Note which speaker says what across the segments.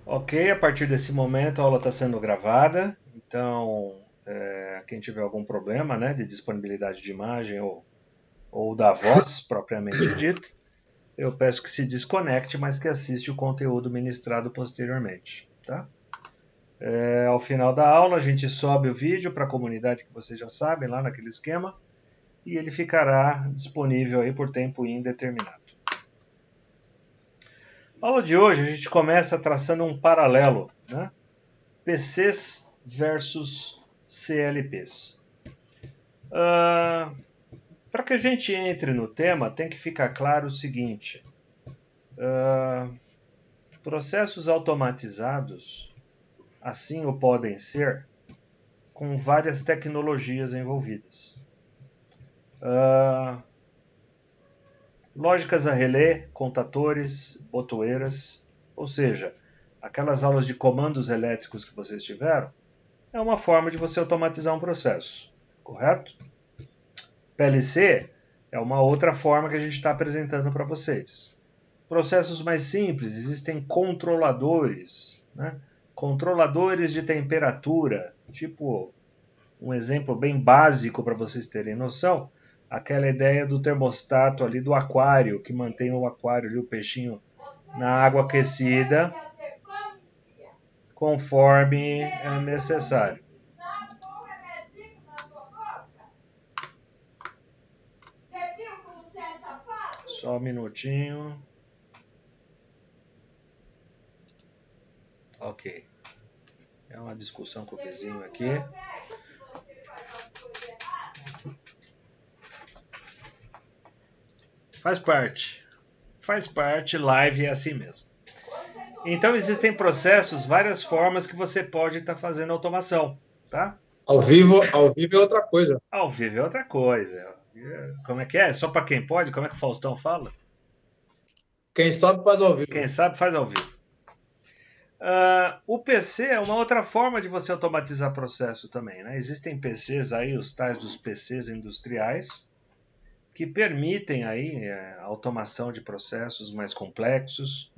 Speaker 1: Ok, a partir desse momento a aula está sendo gravada, então quem tiver algum problema, né, de disponibilidade de imagem ou da voz propriamente dita, eu peço que se desconecte, mas que assista o conteúdo ministrado posteriormente. Tá? Ao final da aula a gente sobe o vídeo para a comunidade que vocês já sabem, lá naquele esquema, e ele ficará disponível aí por tempo indeterminado. A aula de hoje a gente começa traçando um paralelo, né? PCs versus CLPs. Para que a gente entre no tema, tem que ficar claro o seguinte: processos automatizados, assim o podem ser, com várias tecnologias envolvidas. Lógicas a relé, contatores, botoeiras, ou seja, aquelas aulas de comandos elétricos que vocês tiveram, é uma forma de você automatizar um processo, correto? PLC é uma outra forma que a gente está apresentando para vocês. Processos mais simples, existem controladores, né? Controladores de temperatura, tipo um exemplo bem básico para vocês terem noção, aquela ideia do termostato ali do aquário, que mantém o aquário ali, o peixinho, na água aquecida, conforme é necessário. Só um minutinho. Ok. É uma discussão com o vizinho aqui. Faz parte. Faz parte, live é assim mesmo. Então existem processos, várias formas que você pode estar fazendo automação, tá?
Speaker 2: Ao vivo é outra coisa.
Speaker 1: Ao vivo é outra coisa. Como é que é? Só para quem pode? Como é que o Faustão fala?
Speaker 2: Quem sabe faz ao
Speaker 1: Quem
Speaker 2: vivo.
Speaker 1: sabe faz ao vivo. O PC é uma outra forma de você automatizar processo também, né? Existem PCs aí, os tais dos PCs industriais, que permitem aí a automação de processos mais complexos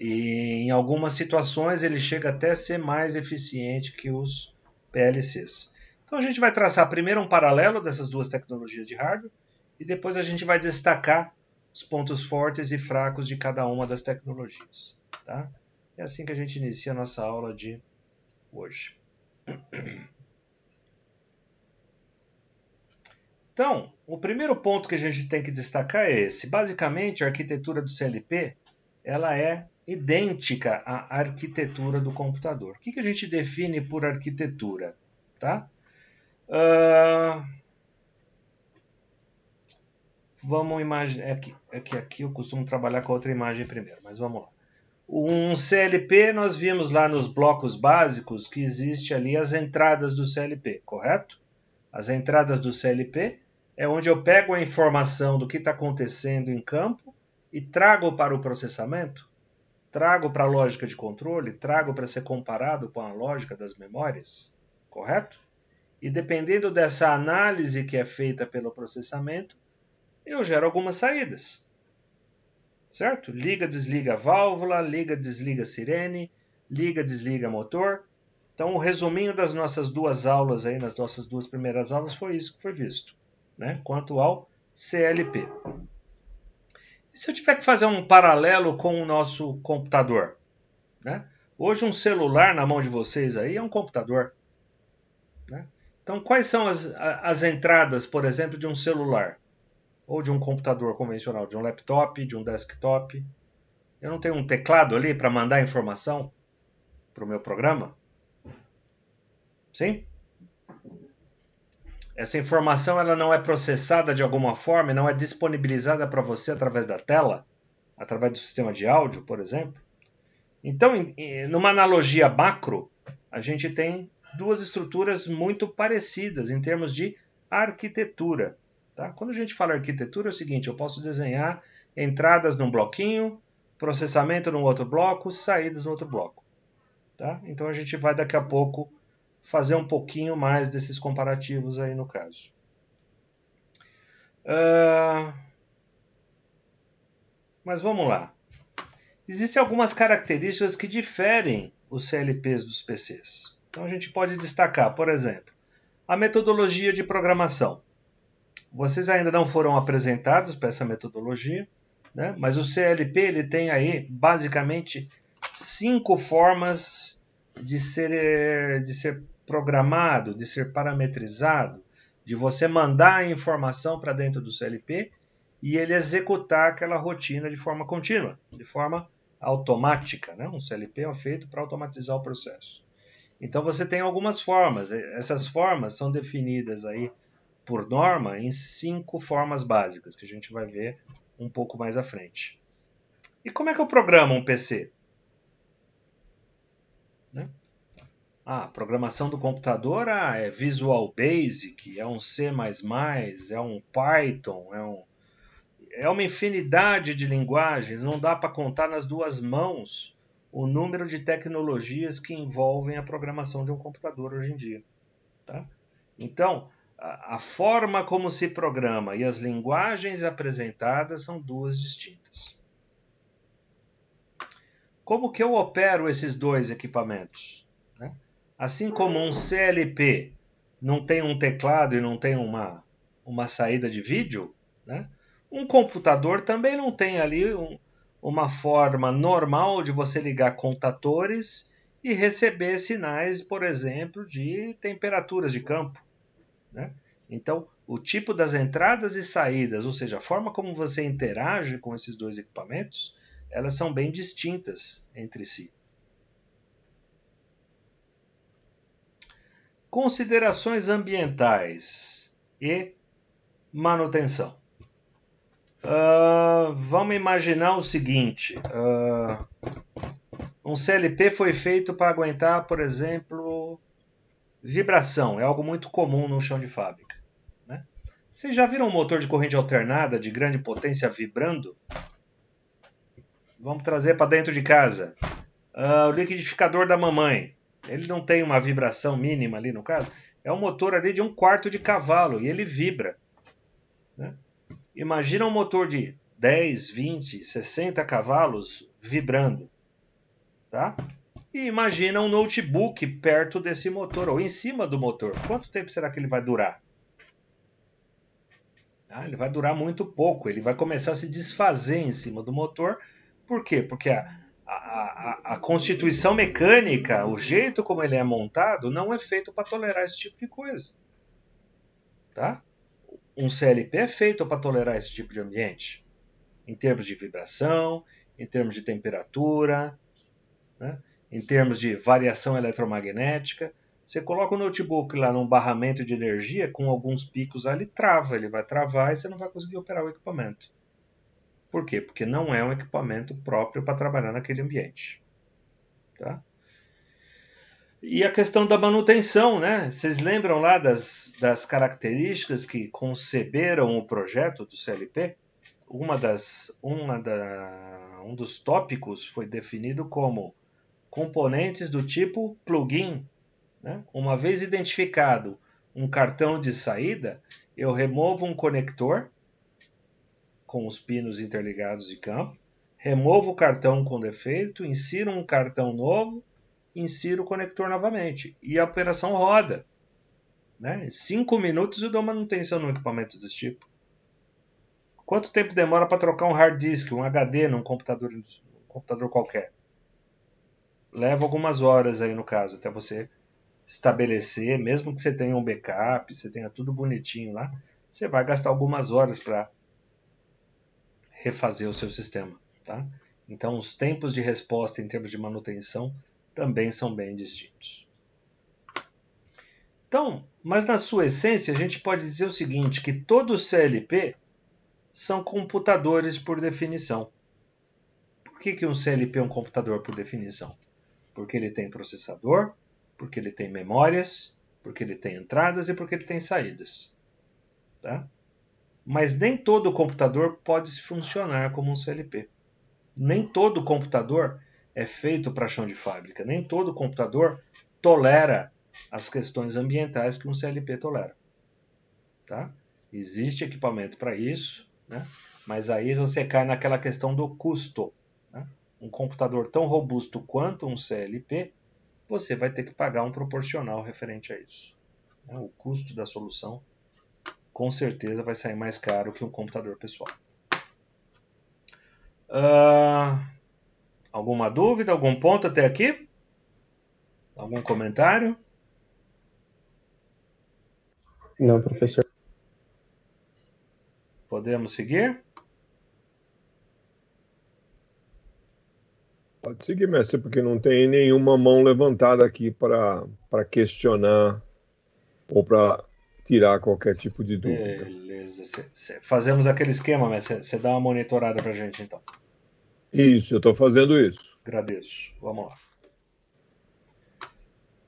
Speaker 1: e em algumas situações ele chega até a ser mais eficiente que os PLCs. Então a gente vai traçar primeiro um paralelo dessas duas tecnologias de hardware e depois a gente vai destacar os pontos fortes e fracos de cada uma das tecnologias. Tá? É assim que a gente inicia a nossa aula de hoje. Então, o primeiro ponto que a gente tem que destacar é esse. Basicamente, a arquitetura do CLP ela é idêntica à arquitetura do computador. O que a gente define por arquitetura? Tá? Vamos imaginar. Aqui eu costumo trabalhar com outra imagem primeiro, mas vamos lá. Um CLP, nós vimos lá nos blocos básicos que existe ali as entradas do CLP, correto? As entradas do CLP é onde eu pego a informação do que está acontecendo em campo e trago para o processamento, trago para a lógica de controle, trago para ser comparado com a lógica das memórias, correto? E dependendo dessa análise que é feita pelo processamento, eu gero algumas saídas, certo? Liga, desliga a válvula, liga, desliga a sirene, liga, desliga motor. Então, o resuminho das nossas duas aulas aí, nas nossas duas primeiras aulas, foi isso que foi visto, né? Quanto ao CLP. E se eu tiver que fazer um paralelo com o nosso computador, né? Hoje um celular na mão de vocês aí é um computador, né? Então, quais são as entradas, por exemplo, de um celular? Ou de um computador convencional, de um laptop, de um desktop? Eu não tenho um teclado ali para mandar informação para o meu programa? Sim? Essa informação ela não é processada de alguma forma, não é disponibilizada para você através da tela, através do sistema de áudio, por exemplo. Então, numa analogia macro, a gente tem duas estruturas muito parecidas em termos de arquitetura. Tá? Quando a gente fala arquitetura, é o seguinte: eu posso desenhar entradas num bloquinho, processamento num outro bloco, saídas no outro bloco. Tá? Então a gente vai daqui a pouco fazer um pouquinho mais desses comparativos aí no caso. Mas vamos lá. Existem algumas características que diferem os CLPs dos PCs. Então a gente pode destacar, por exemplo, a metodologia de programação. Vocês ainda não foram apresentados para essa metodologia, né? Mas o CLP ele tem aí basicamente 5 formas de ser programado, de ser parametrizado, de você mandar a informação para dentro do CLP e ele executar aquela rotina de forma contínua, de forma automática, né? Um CLP é feito para automatizar o processo. Então você tem algumas formas. Essas formas são definidas aí por norma em 5 formas básicas, que a gente vai ver um pouco mais à frente. E como é que eu programo um PC? Né? Programação do computador é Visual Basic, é um C++, é um Python, é uma infinidade de linguagens, não dá para contar nas duas mãos o número de tecnologias que envolvem a programação de um computador hoje em dia. Tá? Então, a forma como se programa e as linguagens apresentadas são duas distintas. Como que eu opero esses dois equipamentos? Né? Assim como um CLP não tem um teclado e não tem uma saída de vídeo, né? Um computador também não tem ali uma forma normal de você ligar contatores e receber sinais, por exemplo, de temperaturas de campo. Né? Então, o tipo das entradas e saídas, ou seja, a forma como você interage com esses dois equipamentos, elas são bem distintas entre si. Considerações ambientais e manutenção. Vamos imaginar o seguinte: um CLP foi feito para aguentar, por exemplo, vibração. É algo muito comum no chão de fábrica. Né? Vocês já viram um motor de corrente alternada de grande potência vibrando? Vamos trazer para dentro de casa. O liquidificador da mamãe. Ele não tem uma vibração mínima ali no caso. É um motor ali de 1/4 de cavalo e ele vibra. Né? Imagina um motor de 10, 20, 60 cavalos vibrando. Tá? E imagina um notebook perto desse motor ou em cima do motor. Quanto tempo será que ele vai durar? Ele vai durar muito pouco. Ele vai começar a se desfazer em cima do motor. Por quê? Porque a constituição mecânica, o jeito como ele é montado, não é feito para tolerar esse tipo de coisa. Tá? Um CLP é feito para tolerar esse tipo de ambiente. Em termos de vibração, em termos de temperatura, né? Em termos de variação eletromagnética. Você coloca o notebook lá num barramento de energia, com alguns picos ali, trava. Ele vai travar e você não vai conseguir operar o equipamento. Por quê? Porque não é um equipamento próprio para trabalhar naquele ambiente. Tá? E a questão da manutenção, né? Vocês lembram lá das características que conceberam o projeto do CLP? Um dos tópicos foi definido como componentes do tipo plugin. Né? Uma vez identificado um cartão de saída, eu removo um conector com os pinos interligados de campo, removo o cartão com defeito, insiro um cartão novo, insiro o conector novamente. E a operação roda. Né? Em 5 minutos eu dou manutenção no equipamento desse tipo. Quanto tempo demora para trocar um hard disk, um HD num computador qualquer? Leva algumas horas aí no caso, até você estabelecer, mesmo que você tenha um backup, você tenha tudo bonitinho lá, você vai gastar algumas horas para refazer o seu sistema. Tá? Então, os tempos de resposta em termos de manutenção também são bem distintos. Então, mas na sua essência, a gente pode dizer o seguinte, que todos CLP são computadores por definição. Por que um CLP é um computador por definição? Porque ele tem processador, porque ele tem memórias, porque ele tem entradas e porque ele tem saídas. Tá? Mas nem todo computador pode funcionar como um CLP. Nem todo computador é feito para chão de fábrica. Nem todo computador tolera as questões ambientais que um CLP tolera. Tá? Existe equipamento para isso, né? Mas aí você cai naquela questão do custo. Né? um computador tão robusto quanto um CLP, você vai ter que pagar um proporcional referente a isso. O custo da solução, com certeza, vai sair mais caro que um computador pessoal. Alguma dúvida? Algum ponto até aqui? Algum comentário?
Speaker 3: Não, professor.
Speaker 1: Podemos seguir?
Speaker 4: Pode seguir, mestre, porque não tem nenhuma mão levantada aqui para questionar ou para tirar qualquer tipo de dúvida.
Speaker 1: Beleza. Fazemos aquele esquema, mas você dá uma monitorada para a gente, então.
Speaker 4: Isso, eu estou fazendo isso.
Speaker 1: Agradeço. Vamos lá.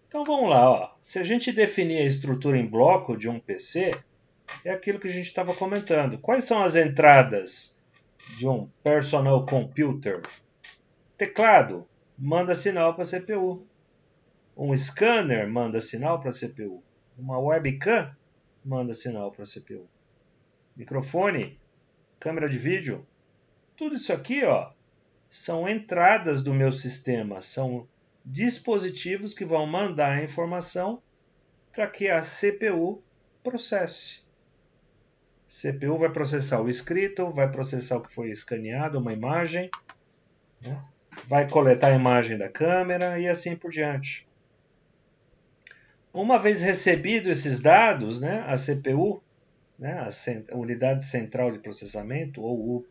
Speaker 1: Então vamos lá. Ó. Se a gente definir a estrutura em bloco de um PC, é aquilo que a gente estava comentando. Quais são as entradas de um personal computer? Teclado manda sinal para a CPU. Um scanner manda sinal para a CPU. Uma webcam manda sinal para a CPU. Microfone, câmera de vídeo, tudo isso aqui, ó, são entradas do meu sistema, são dispositivos que vão mandar a informação para que a CPU processe. A CPU vai processar o escrito, vai processar o que foi escaneado, uma imagem, né? Vai coletar a imagem da câmera e assim por diante. Uma vez recebido esses dados, né, a CPU, né, a unidade central de processamento, ou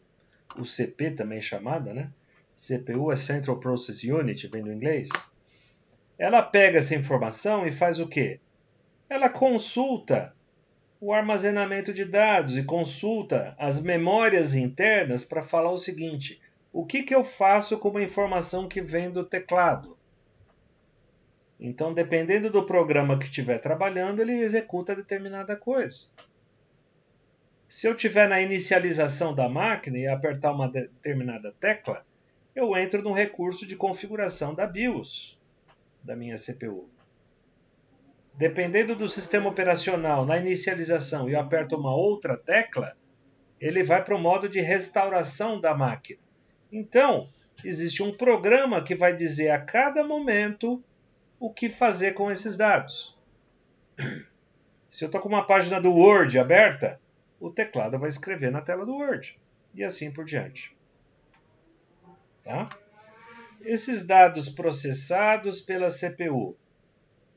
Speaker 1: o CP também chamada, né? CPU é Central Process Unit, vem do inglês. Ela pega essa informação e faz o quê? Ela consulta o armazenamento de dados e consulta as memórias internas para falar o seguinte: o que eu faço com uma informação que vem do teclado? Então, dependendo do programa que estiver trabalhando, ele executa determinada coisa. Se eu estiver na inicialização da máquina e apertar uma determinada tecla, eu entro no recurso de configuração da BIOS da minha CPU. Dependendo do sistema operacional, na inicialização, e eu aperto uma outra tecla, ele vai para o modo de restauração da máquina. Então, existe um programa que vai dizer a cada momento o que fazer com esses dados. Se eu estou com uma página do Word aberta, o teclado vai escrever na tela do Word. E assim por diante. Tá? Esses dados processados pela CPU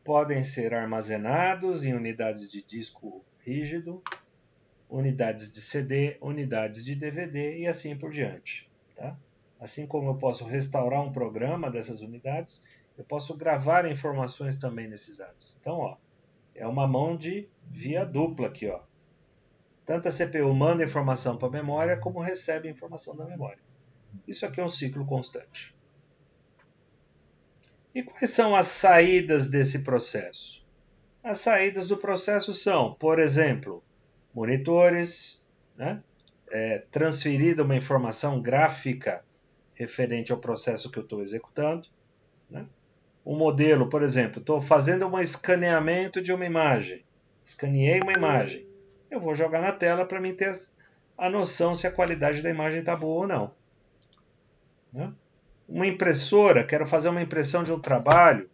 Speaker 1: podem ser armazenados em unidades de disco rígido, unidades de CD, unidades de DVD e assim por diante. Tá? Assim como eu posso restaurar um programa dessas unidades, eu posso gravar informações também nesses dados. Então, ó, é uma mão de via dupla aqui, ó. Tanto a CPU manda informação para a memória, como recebe informação da memória. Isso aqui é um ciclo constante. E quais são as saídas desse processo? As saídas do processo são, por exemplo, monitores, né? Transferida uma informação gráfica referente ao processo que eu estou executando. Né? Um modelo, por exemplo, estou fazendo um escaneamento de uma imagem. Escaneei uma imagem. Eu vou jogar na tela para mim ter a noção se a qualidade da imagem está boa ou não. Né? Uma impressora, quero fazer uma impressão de um trabalho.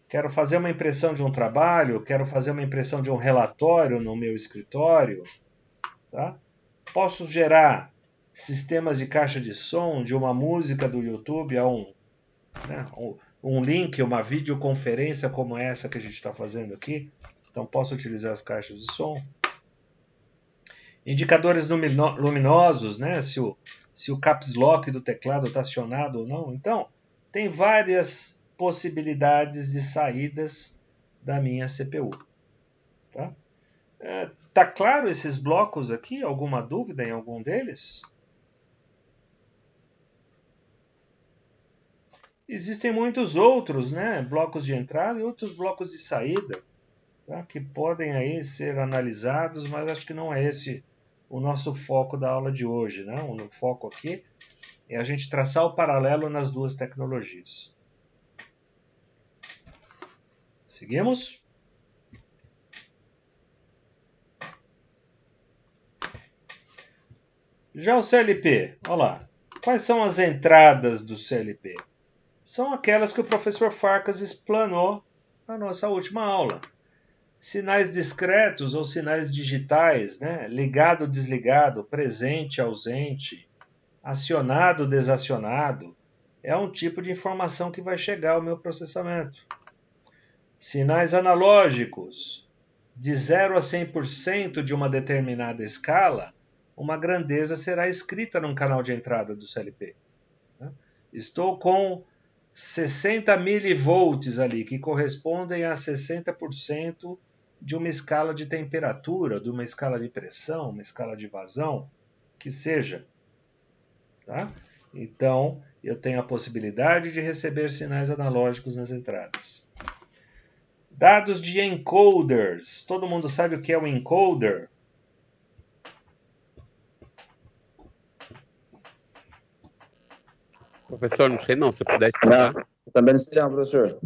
Speaker 1: Quero fazer uma impressão de um trabalho, quero fazer uma impressão de um relatório no meu escritório. Tá? Posso gerar sistemas de caixa de som de uma música do YouTube a um link, uma videoconferência como essa que a gente está fazendo aqui. Então posso utilizar as caixas de som. Indicadores luminosos, né? Se o caps lock do teclado está acionado ou não. Então, tem várias possibilidades de saídas da minha CPU. Tá? Tá claro esses blocos aqui? Alguma dúvida em algum deles? Existem muitos outros, né? Blocos de entrada e outros blocos de saída, tá? Que podem aí ser analisados, mas acho que não é esse o nosso foco da aula de hoje. Né? O foco aqui é a gente traçar o paralelo nas duas tecnologias. Seguimos? Já o CLP, olha lá. Quais são as entradas do CLP? São aquelas que o professor Farkas explanou na nossa última aula. Sinais discretos ou sinais digitais, né? Ligado, desligado, presente, ausente, acionado, desacionado, é um tipo de informação que vai chegar ao meu processamento. Sinais analógicos, de 0 a 100% de uma determinada escala, uma grandeza será escrita num canal de entrada do CLP. Estou com 60 milivolts ali, que correspondem a 60% de uma escala de temperatura, de uma escala de pressão, uma escala de vazão, que seja. Tá? Então, eu tenho a possibilidade de receber sinais analógicos nas entradas. Dados de encoders. Todo mundo sabe o que é um encoder?
Speaker 5: Professor, não sei não, se puder explicar.
Speaker 2: Não, também não sei não, professor.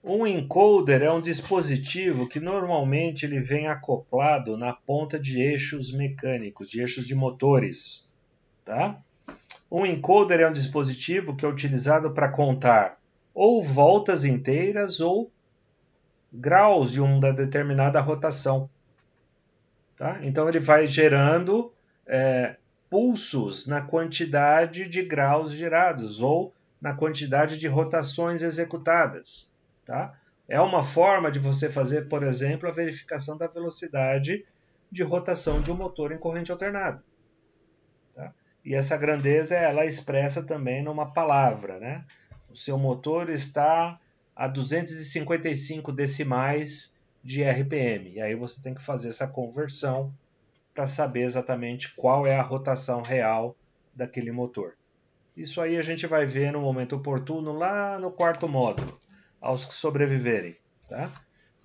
Speaker 1: Um encoder é um dispositivo que normalmente ele vem acoplado na ponta de eixos mecânicos, de eixos de motores. Tá? Um encoder é um dispositivo que é utilizado para contar ou voltas inteiras ou graus de uma determinada rotação. Tá? Então ele vai gerando pulsos na quantidade de graus girados ou na quantidade de rotações executadas. Tá? É uma forma de você fazer, por exemplo, a verificação da velocidade de rotação de um motor em corrente alternada. Tá? E essa grandeza ela é expressa também numa palavra. Né? O seu motor está a 255 decimais de RPM. E aí você tem que fazer essa conversão para saber exatamente qual é a rotação real daquele motor. Isso aí a gente vai ver no momento oportuno lá no quarto módulo, aos que sobreviverem. Tá?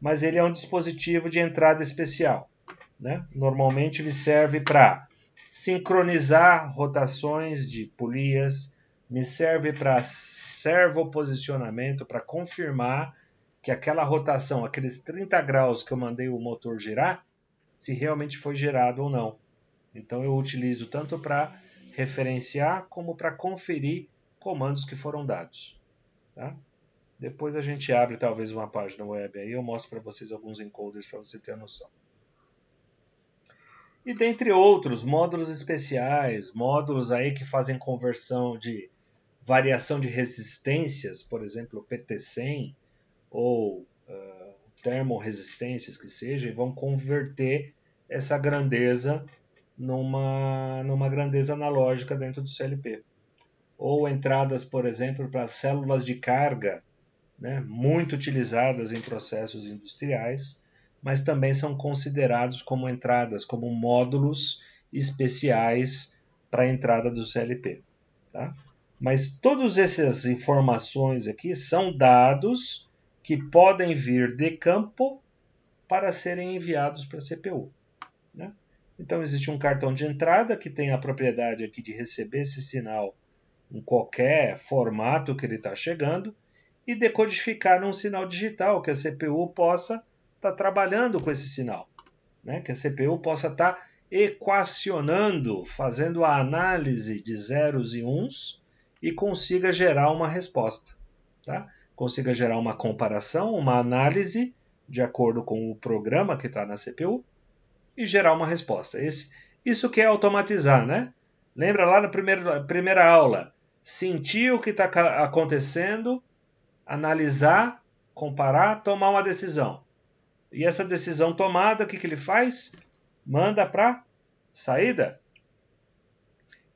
Speaker 1: Mas ele é um dispositivo de entrada especial. Né? Normalmente ele serve para sincronizar rotações de polias, me serve para servoposicionamento, para confirmar que aquela rotação, aqueles 30 graus que eu mandei o motor girar, se realmente foi gerado ou não. Então eu utilizo tanto para referenciar como para conferir comandos que foram dados. Tá? Depois a gente abre talvez uma página web aí, eu mostro para vocês alguns encoders para você ter a noção. E dentre outros, módulos especiais, módulos aí que fazem conversão de variação de resistências, por exemplo, PT100 ou termorresistências que seja, e vão converter essa grandeza numa grandeza analógica dentro do CLP. Ou entradas, por exemplo, para células de carga, né, muito utilizadas em processos industriais, mas também são considerados como entradas, como módulos especiais para a entrada do CLP. Tá? Mas todas essas informações aqui são dados que podem vir de campo para serem enviados para a CPU. Né? Então existe um cartão de entrada que tem a propriedade aqui de receber esse sinal em qualquer formato que ele está chegando e decodificar num sinal digital, que a CPU possa estar trabalhando com esse sinal. Né? Que a CPU possa estar equacionando, fazendo a análise de zeros e uns e consiga gerar uma resposta. Tá? Consiga gerar uma comparação, uma análise de acordo com o programa que está na CPU e gerar uma resposta. Isso que é automatizar, né? Lembra lá na primeira aula? Sentir o que está acontecendo, analisar, comparar, tomar uma decisão. E essa decisão tomada, o que ele faz? Manda para saída.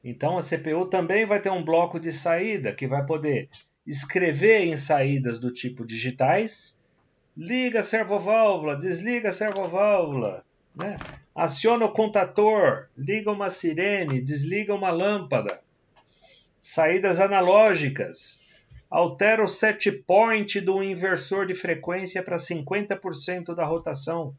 Speaker 1: Então a CPU também vai ter um bloco de saída que vai poder escrever em saídas do tipo digitais, liga a servoválvula, desliga a servoválvula, né? Aciona o contator, liga uma sirene, desliga uma lâmpada. Saídas analógicas, altera o set point do inversor de frequência para 50% da rotação.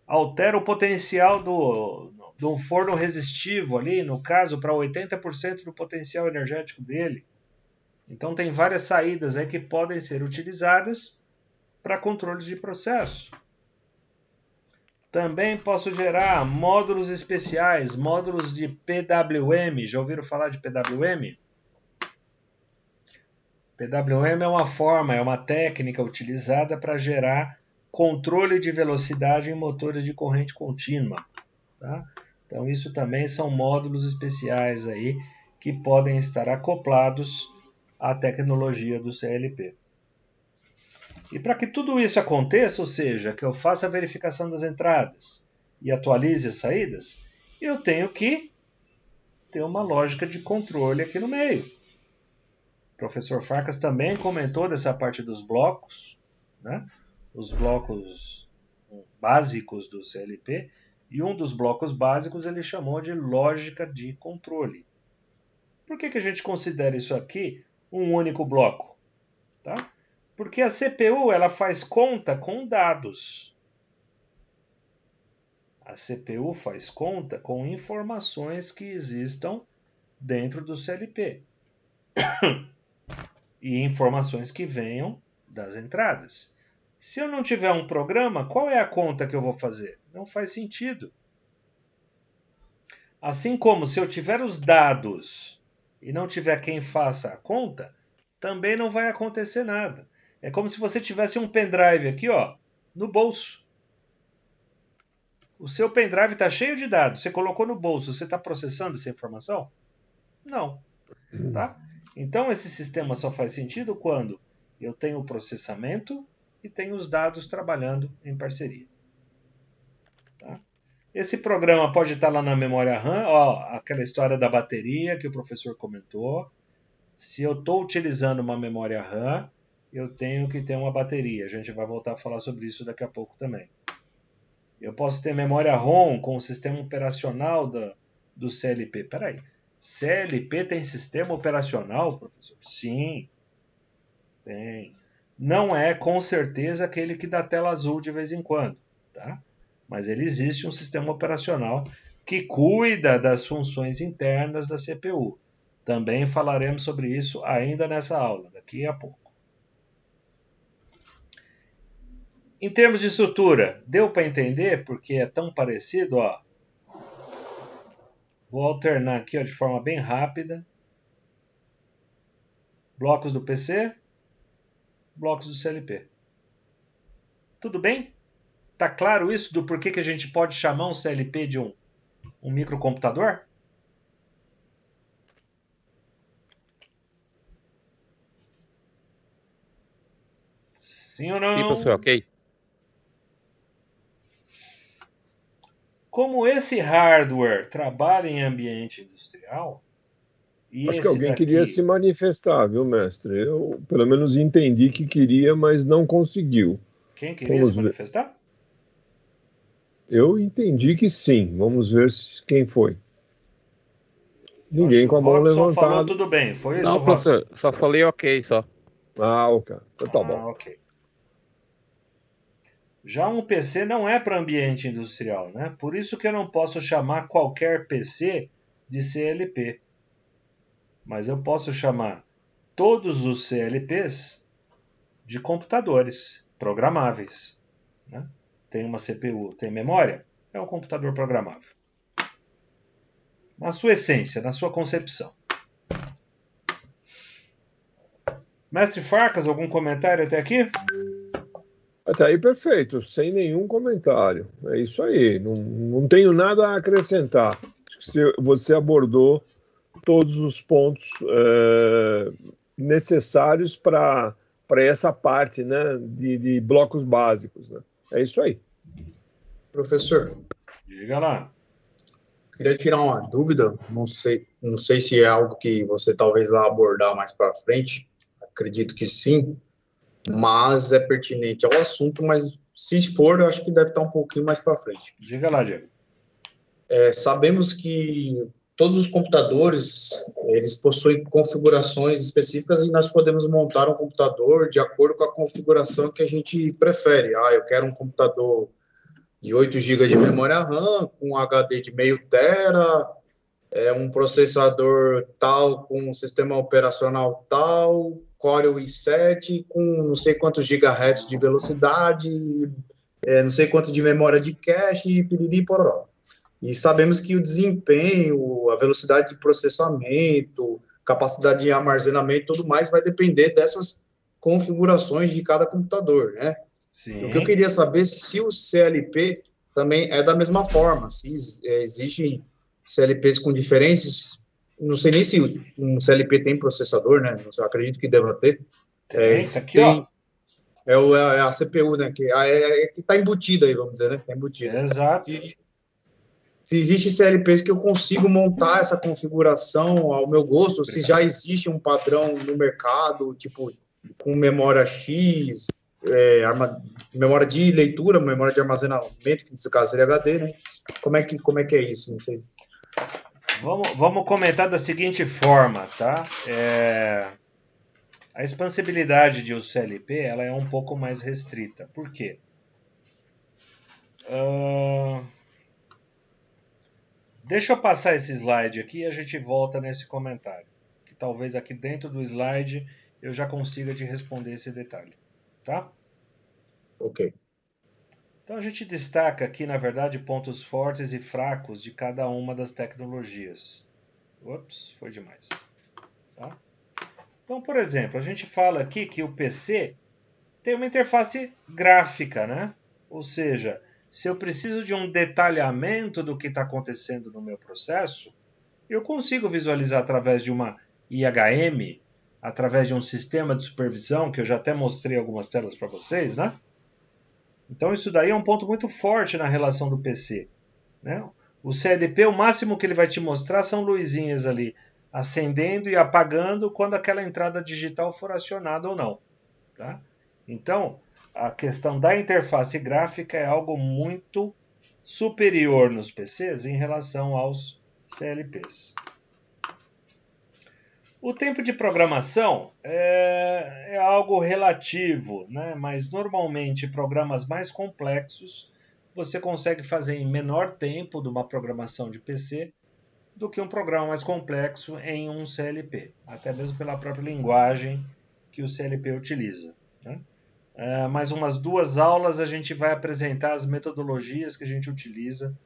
Speaker 1: Altera o potencial do forno resistivo ali, no caso, para 80% do potencial energético dele. Então tem várias saídas aí que podem ser utilizadas para controles de processo. Também posso gerar módulos especiais, módulos de PWM. Já ouviram falar de PWM? PWM é uma forma, é uma técnica utilizada para gerar controle de velocidade em motores de corrente contínua. Tá? Então isso também são módulos especiais aí que podem estar acoplados à tecnologia do CLP. E para que tudo isso aconteça, ou seja, que eu faça a verificação das entradas e atualize as saídas, eu tenho que ter uma lógica de controle aqui no meio. O professor Farkas também comentou dessa parte dos blocos, né? Os blocos básicos do CLP, e um dos blocos básicos ele chamou de lógica de controle. Por que a gente considera isso aqui um único bloco? Tá? Porque a CPU ela faz conta com dados. A CPU faz conta com informações que existam dentro do CLP. E informações que venham das entradas. Se eu não tiver um programa, qual é a conta que eu vou fazer? Não faz sentido. Assim como se eu tiver os dados e não tiver quem faça a conta, também não vai acontecer nada. É como se você tivesse um pendrive aqui, ó, no bolso. O seu pendrive está cheio de dados. Você colocou no bolso, você está processando essa informação? Não. Tá? Então esse sistema só faz sentido quando eu tenho o processamento e tenho os dados trabalhando em parceria. Tá? Esse programa pode estar lá na memória RAM, ó, aquela história da bateria que o professor comentou. Se eu estou utilizando uma memória RAM, eu tenho que ter uma bateria. A gente vai voltar a falar sobre isso daqui a pouco também. Eu posso ter memória ROM com o sistema operacional do CLP. Peraí, CLP tem sistema operacional, professor? Sim, tem. Não é com certeza aquele que dá tela azul de vez em quando, tá? Mas ele existe um sistema operacional que cuida das funções internas da CPU. Também falaremos sobre isso ainda nessa aula, daqui a pouco. Em termos de estrutura, deu para entender porque é tão parecido? Ó. Vou alternar aqui ó, de forma bem rápida. Blocos do PC, blocos do CLP. Tudo bem? Tá claro isso do porquê que a gente pode chamar um CLP de um microcomputador? Sim ou não?
Speaker 5: Sim, professor, ok.
Speaker 1: Como esse hardware trabalha em ambiente industrial...
Speaker 4: Acho que alguém queria se manifestar, viu, mestre? Eu, pelo menos, entendi que queria, mas não conseguiu.
Speaker 1: Quem queria se manifestar?
Speaker 4: Eu entendi que sim. Vamos ver quem foi. Ninguém com a mão levantada.
Speaker 1: Falou tudo bem, foi isso?
Speaker 5: Não, professor, só falei ok, só.
Speaker 4: Ah, ok. Então tá bom.
Speaker 1: Ok. Já um PC não é para ambiente industrial, né? Por isso que eu não posso chamar qualquer PC de CLP. Mas eu posso chamar todos os CLPs de computadores programáveis. Né? Tem uma CPU, tem memória, é um computador programável. Na sua essência, na sua concepção. Mestre Farkas, algum comentário até aqui?
Speaker 4: Até aí perfeito, sem nenhum comentário. É isso aí, não tenho nada a acrescentar. Acho que você abordou todos os pontos necessários para essa parte, né, de blocos básicos. Né? É isso aí.
Speaker 2: Professor,
Speaker 1: diga lá.
Speaker 2: Queria tirar uma dúvida, não sei se é algo que você talvez vá abordar mais para frente, acredito que sim, mas é pertinente ao assunto, mas se for, eu acho que deve estar um pouquinho mais para frente.
Speaker 1: Diga lá, Diego.
Speaker 2: Sabemos que todos os computadores, eles possuem configurações específicas e nós podemos montar um computador de acordo com a configuração que a gente prefere. Eu quero um computador de 8 GB de memória RAM, com HD de meio tera, um processador tal, com um sistema operacional tal, Core i7, com não sei quantos gigahertz de velocidade, não sei quanto de memória de cache e piriri pororó. E sabemos que o desempenho, a velocidade de processamento, capacidade de armazenamento e tudo mais vai depender dessas configurações de cada computador, né?
Speaker 1: Sim.
Speaker 2: O que eu queria saber se o CLP também é da mesma forma, se existem CLPs com diferentes, não sei nem se um CLP tem processador, né? Eu acredito que deva ter.
Speaker 1: Tem, tá aqui, ó.
Speaker 2: É a CPU, né? Que está embutida aí, vamos dizer, né? Está embutida.
Speaker 1: Exato.
Speaker 2: Se existe CLPs que eu consigo montar essa configuração ao meu gosto, se já existe um padrão no mercado, tipo, com memória X, memória de leitura, memória de armazenamento, que nesse caso seria HD, né? Como é que é isso? Não sei.
Speaker 1: Vamos comentar da seguinte forma, tá? A expansibilidade de um CLP ela é um pouco mais restrita. Por quê? Deixa eu passar esse slide aqui e a gente volta nesse comentário. Que talvez aqui dentro do slide eu já consiga te responder esse detalhe. Tá?
Speaker 2: Ok.
Speaker 1: Então a gente destaca aqui, na verdade, pontos fortes e fracos de cada uma das tecnologias. Ops, foi demais. Tá? Então, por exemplo, a gente fala aqui que o PC tem uma interface gráfica, né? Ou seja, se eu preciso de um detalhamento do que está acontecendo no meu processo, eu consigo visualizar através de uma IHM, através de um sistema de supervisão, que eu já até mostrei algumas telas para vocês, né? Então isso daí é um ponto muito forte na relação do PC, né? O CLP, o máximo que ele vai te mostrar são luzinhas ali, acendendo e apagando quando aquela entrada digital for acionada ou não. Tá? Então, a questão da interface gráfica é algo muito superior nos PCs em relação aos CLPs. O tempo de programação é algo relativo, né? Mas normalmente programas mais complexos você consegue fazer em menor tempo de uma programação de PC do que um programa mais complexo em um CLP, até mesmo pela própria linguagem que o CLP utiliza. Né? Mais umas 2 aulas a gente vai apresentar as metodologias que a gente utiliza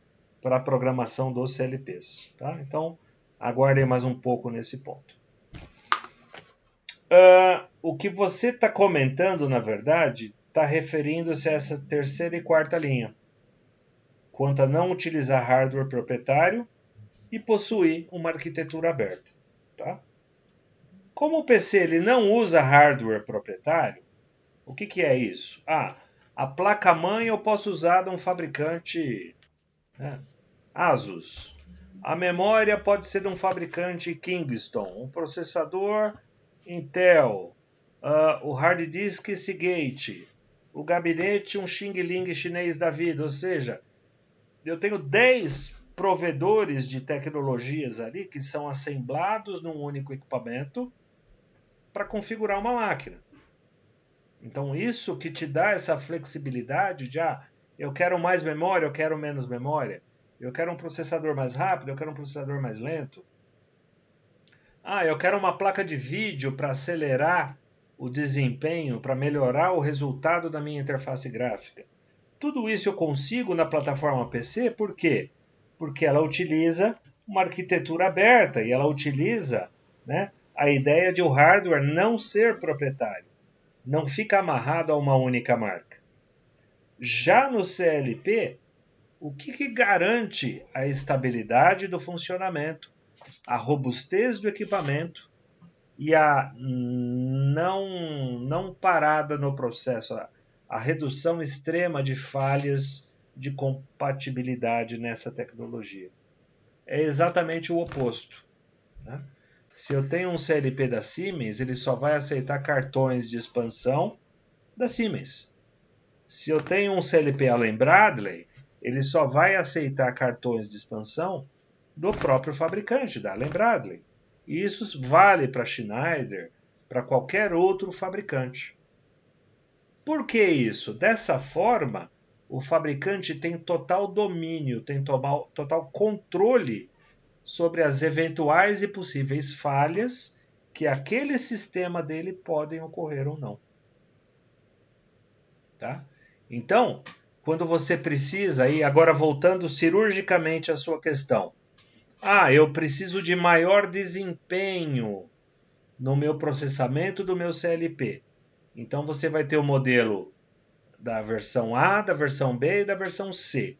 Speaker 1: para a programação dos CLPs. Tá? Então, aguardem mais um pouco nesse ponto. O que você está comentando, na verdade, está referindo-se a essa terceira e quarta linha, quanto a não utilizar hardware proprietário e possuir uma arquitetura aberta. Tá? Como o PC ele não usa hardware proprietário, o que é isso? A placa-mãe eu posso usar de um fabricante, né, Asus. A memória pode ser de um fabricante Kingston. Um processador Intel. O hard disk Seagate. O gabinete um Xing Ling chinês da vida. Ou seja, eu tenho 10 provedores de tecnologias ali que são assemblados num único equipamento para configurar uma máquina. Então isso que te dá essa flexibilidade de eu quero mais memória, eu quero menos memória. Eu quero um processador mais rápido, eu quero um processador mais lento. Eu quero uma placa de vídeo para acelerar o desempenho, para melhorar o resultado da minha interface gráfica. Tudo isso eu consigo na plataforma PC, por quê? Porque ela utiliza uma arquitetura aberta e ela utiliza, né, a ideia de o hardware não ser proprietário. Não fica amarrado a uma única marca. Já no CLP, o que garante a estabilidade do funcionamento, a robustez do equipamento e a não parada no processo, a redução extrema de falhas de compatibilidade nessa tecnologia? É exatamente o oposto. Né? Se eu tenho um CLP da Siemens, ele só vai aceitar cartões de expansão da Siemens. Se eu tenho um CLP Allen Bradley, ele só vai aceitar cartões de expansão do próprio fabricante, da Allen Bradley. E isso vale para Schneider, para qualquer outro fabricante. Por que isso? Dessa forma, o fabricante tem total domínio, tem total controle sobre as eventuais e possíveis falhas que aquele sistema dele podem ocorrer ou não. Tá? Então, quando você precisa, e agora voltando cirurgicamente à sua questão, eu preciso de maior desempenho no meu processamento do meu CLP. Então você vai ter o modelo da versão A, da versão B e da versão C.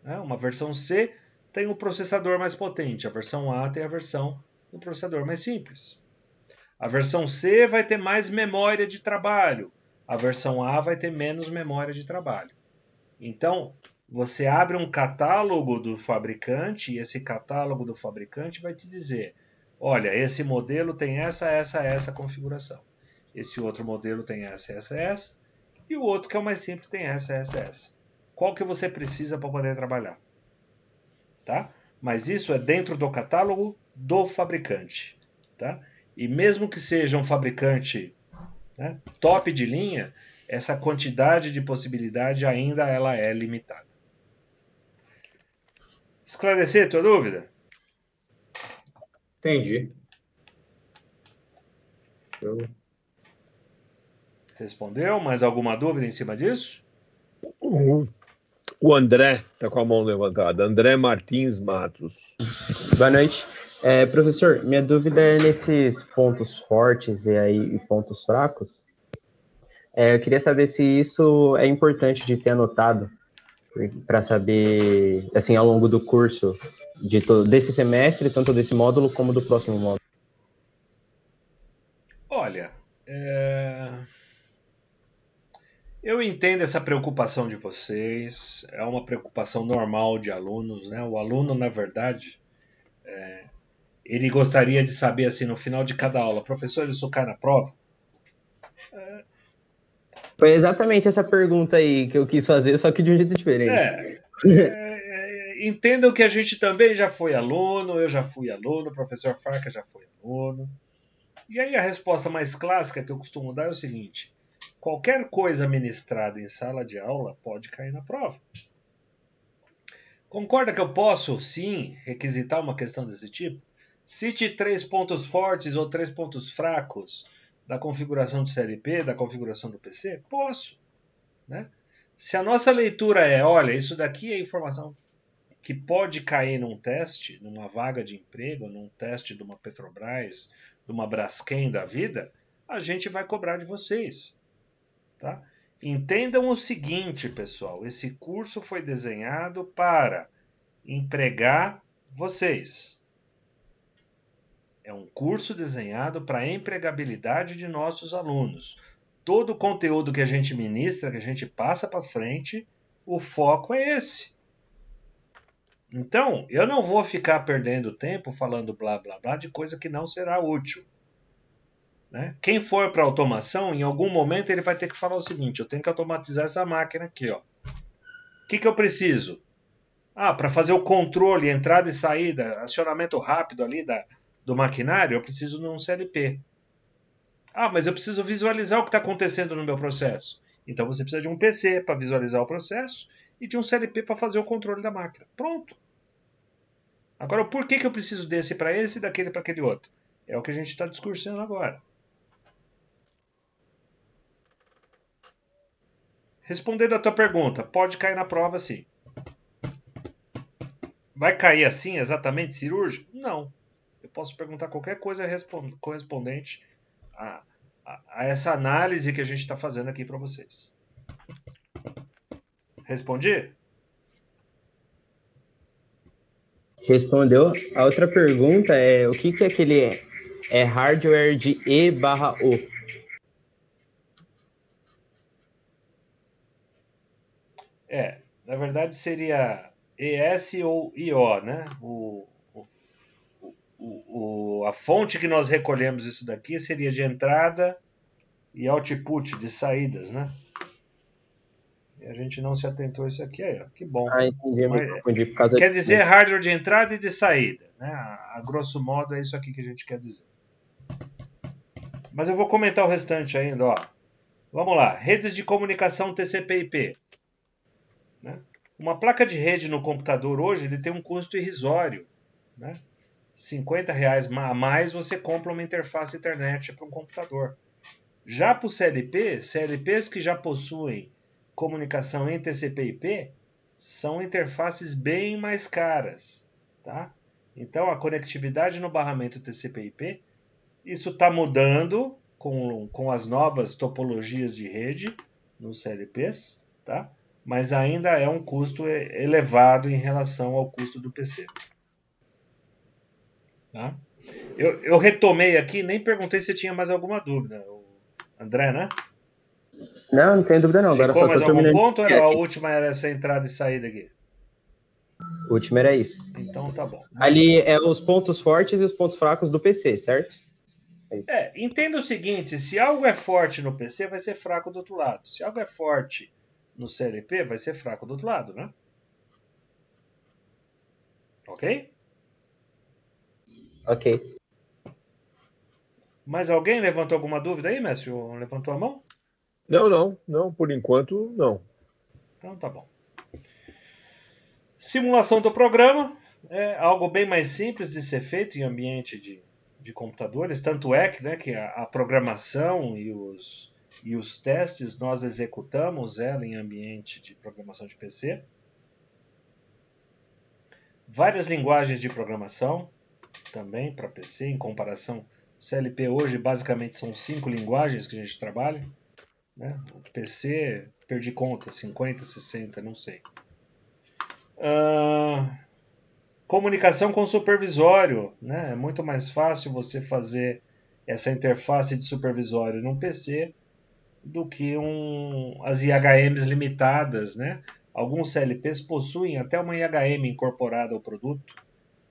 Speaker 1: Uma versão C tem o processador mais potente, a versão A tem a versão do processador mais simples. A versão C vai ter mais memória de trabalho, a versão A vai ter menos memória de trabalho. Então, você abre um catálogo do fabricante e esse catálogo do fabricante vai te dizer, olha, esse modelo tem essa configuração. Esse outro modelo tem essa. E o outro, que é o mais simples, tem essa. Qual que você precisa para poder trabalhar? Tá? Mas isso é dentro do catálogo do fabricante. Tá? E mesmo que seja um fabricante, né, top de linha, essa quantidade de possibilidade ainda ela é limitada. Esclarecer tua dúvida?
Speaker 2: Entendi.
Speaker 1: Respondeu? Mais alguma dúvida em cima disso?
Speaker 4: O André está com a mão levantada. André Martins Matos.
Speaker 3: Boa noite. Professor, minha dúvida é nesses pontos fortes e pontos fracos. Eu queria saber se isso é importante de ter anotado para saber, assim, ao longo do curso desse semestre, tanto desse módulo como do próximo módulo.
Speaker 1: Olha, eu entendo essa preocupação de vocês, é uma preocupação normal de alunos, né? O aluno, na verdade, ele gostaria de saber, assim, no final de cada aula, professor, isso cai na prova?
Speaker 3: Foi exatamente essa pergunta aí que eu quis fazer, só que de um jeito diferente.
Speaker 1: Entendam que a gente também já foi aluno, eu já fui aluno, o professor Farca já foi aluno. E aí a resposta mais clássica que eu costumo dar é o seguinte: qualquer coisa ministrada em sala de aula pode cair na prova. Concorda que eu posso, sim, requisitar uma questão desse tipo? Cite 3 pontos fortes ou 3 pontos fracos da configuração do CLP, da configuração do PC? Posso. Né? Se a nossa leitura é, olha, isso daqui é informação que pode cair num teste, numa vaga de emprego, num teste de uma Petrobras, de uma Braskem da vida, a gente vai cobrar de vocês. Tá? Entendam o seguinte, pessoal, esse curso foi desenhado para empregar vocês. É um curso desenhado para a empregabilidade de nossos alunos. Todo o conteúdo que a gente ministra, que a gente passa para frente, o foco é esse. Então, eu não vou ficar perdendo tempo falando blá blá blá de coisa que não será útil. Né? Quem for para automação, em algum momento ele vai ter que falar o seguinte: eu tenho que automatizar essa máquina aqui. O que eu preciso? Para fazer o controle, entrada e saída, acionamento rápido ali do maquinário, eu preciso de um CLP. Mas eu preciso visualizar o que está acontecendo no meu processo. Então você precisa de um PC para visualizar o processo e de um CLP para fazer o controle da máquina. Pronto. Agora, por que eu preciso desse para esse e daquele para aquele outro? É o que a gente está discursando agora. Respondendo a tua pergunta, pode cair na prova sim. Vai cair assim, exatamente cirúrgico? Não. Eu posso perguntar qualquer coisa correspondente a essa análise que a gente está fazendo aqui para vocês. Respondi?
Speaker 3: Respondeu. A outra pergunta é: o que é aquele hardware de E/O?
Speaker 1: Na verdade seria ES ou IO, né? A fonte que nós recolhemos isso daqui seria de entrada e output, de saídas, né? E a gente não se atentou a isso aqui aí, ó. Que bom.
Speaker 3: Entendi, eu me confundi por causa
Speaker 1: quer dizer hardware de entrada e de saída, né? A grosso modo é isso aqui que a gente quer dizer. Mas eu vou comentar o restante ainda, ó. Vamos lá, redes de comunicação TCP/IP. Né? Uma placa de rede no computador hoje ele tem um custo irrisório, né? R$50 a mais você compra uma interface internet para um computador. Já para o CLP, CLPs que já possuem comunicação em TCP/IP são interfaces bem mais caras, tá? Então, a conectividade no barramento TCP/IP, isso está mudando com as novas topologias de rede nos CLPs, tá? Mas ainda é um custo elevado em relação ao custo do PC. Tá? Eu retomei aqui, nem perguntei se tinha mais alguma dúvida. André, né?
Speaker 3: Não tem dúvida não. Agora
Speaker 1: Ficou
Speaker 3: só
Speaker 1: mais
Speaker 3: tô
Speaker 1: algum
Speaker 3: terminando
Speaker 1: ponto?
Speaker 3: de
Speaker 1: A
Speaker 3: aqui.
Speaker 1: última era essa entrada e saída aqui.
Speaker 3: O último era isso.
Speaker 1: Então tá bom.
Speaker 3: Ali é os pontos fortes e os pontos fracos do PC, certo? É isso.
Speaker 1: Entenda o seguinte, se algo é forte no PC, vai ser fraco do outro lado. Se algo é forte no CLP, vai ser fraco do outro lado, né? Ok?
Speaker 3: Ok.
Speaker 1: Mais alguém levantou alguma dúvida aí, mestre? Levantou a mão?
Speaker 4: Não, por enquanto não.
Speaker 1: Então tá bom. Simulação do programa é algo bem mais simples de ser feito em ambiente de computadores, tanto é que, né, que a programação e os testes nós executamos ela em ambiente de programação de PC. Várias linguagens de programação também para PC, em comparação. O CLP hoje basicamente são 5 linguagens que a gente trabalha. Né? O PC, perdi conta, 50, 60, não sei. Comunicação com supervisório. Né? É muito mais fácil você fazer essa interface de supervisório num PC do que as IHMs limitadas. Né? Alguns CLPs possuem até uma IHM incorporada ao produto,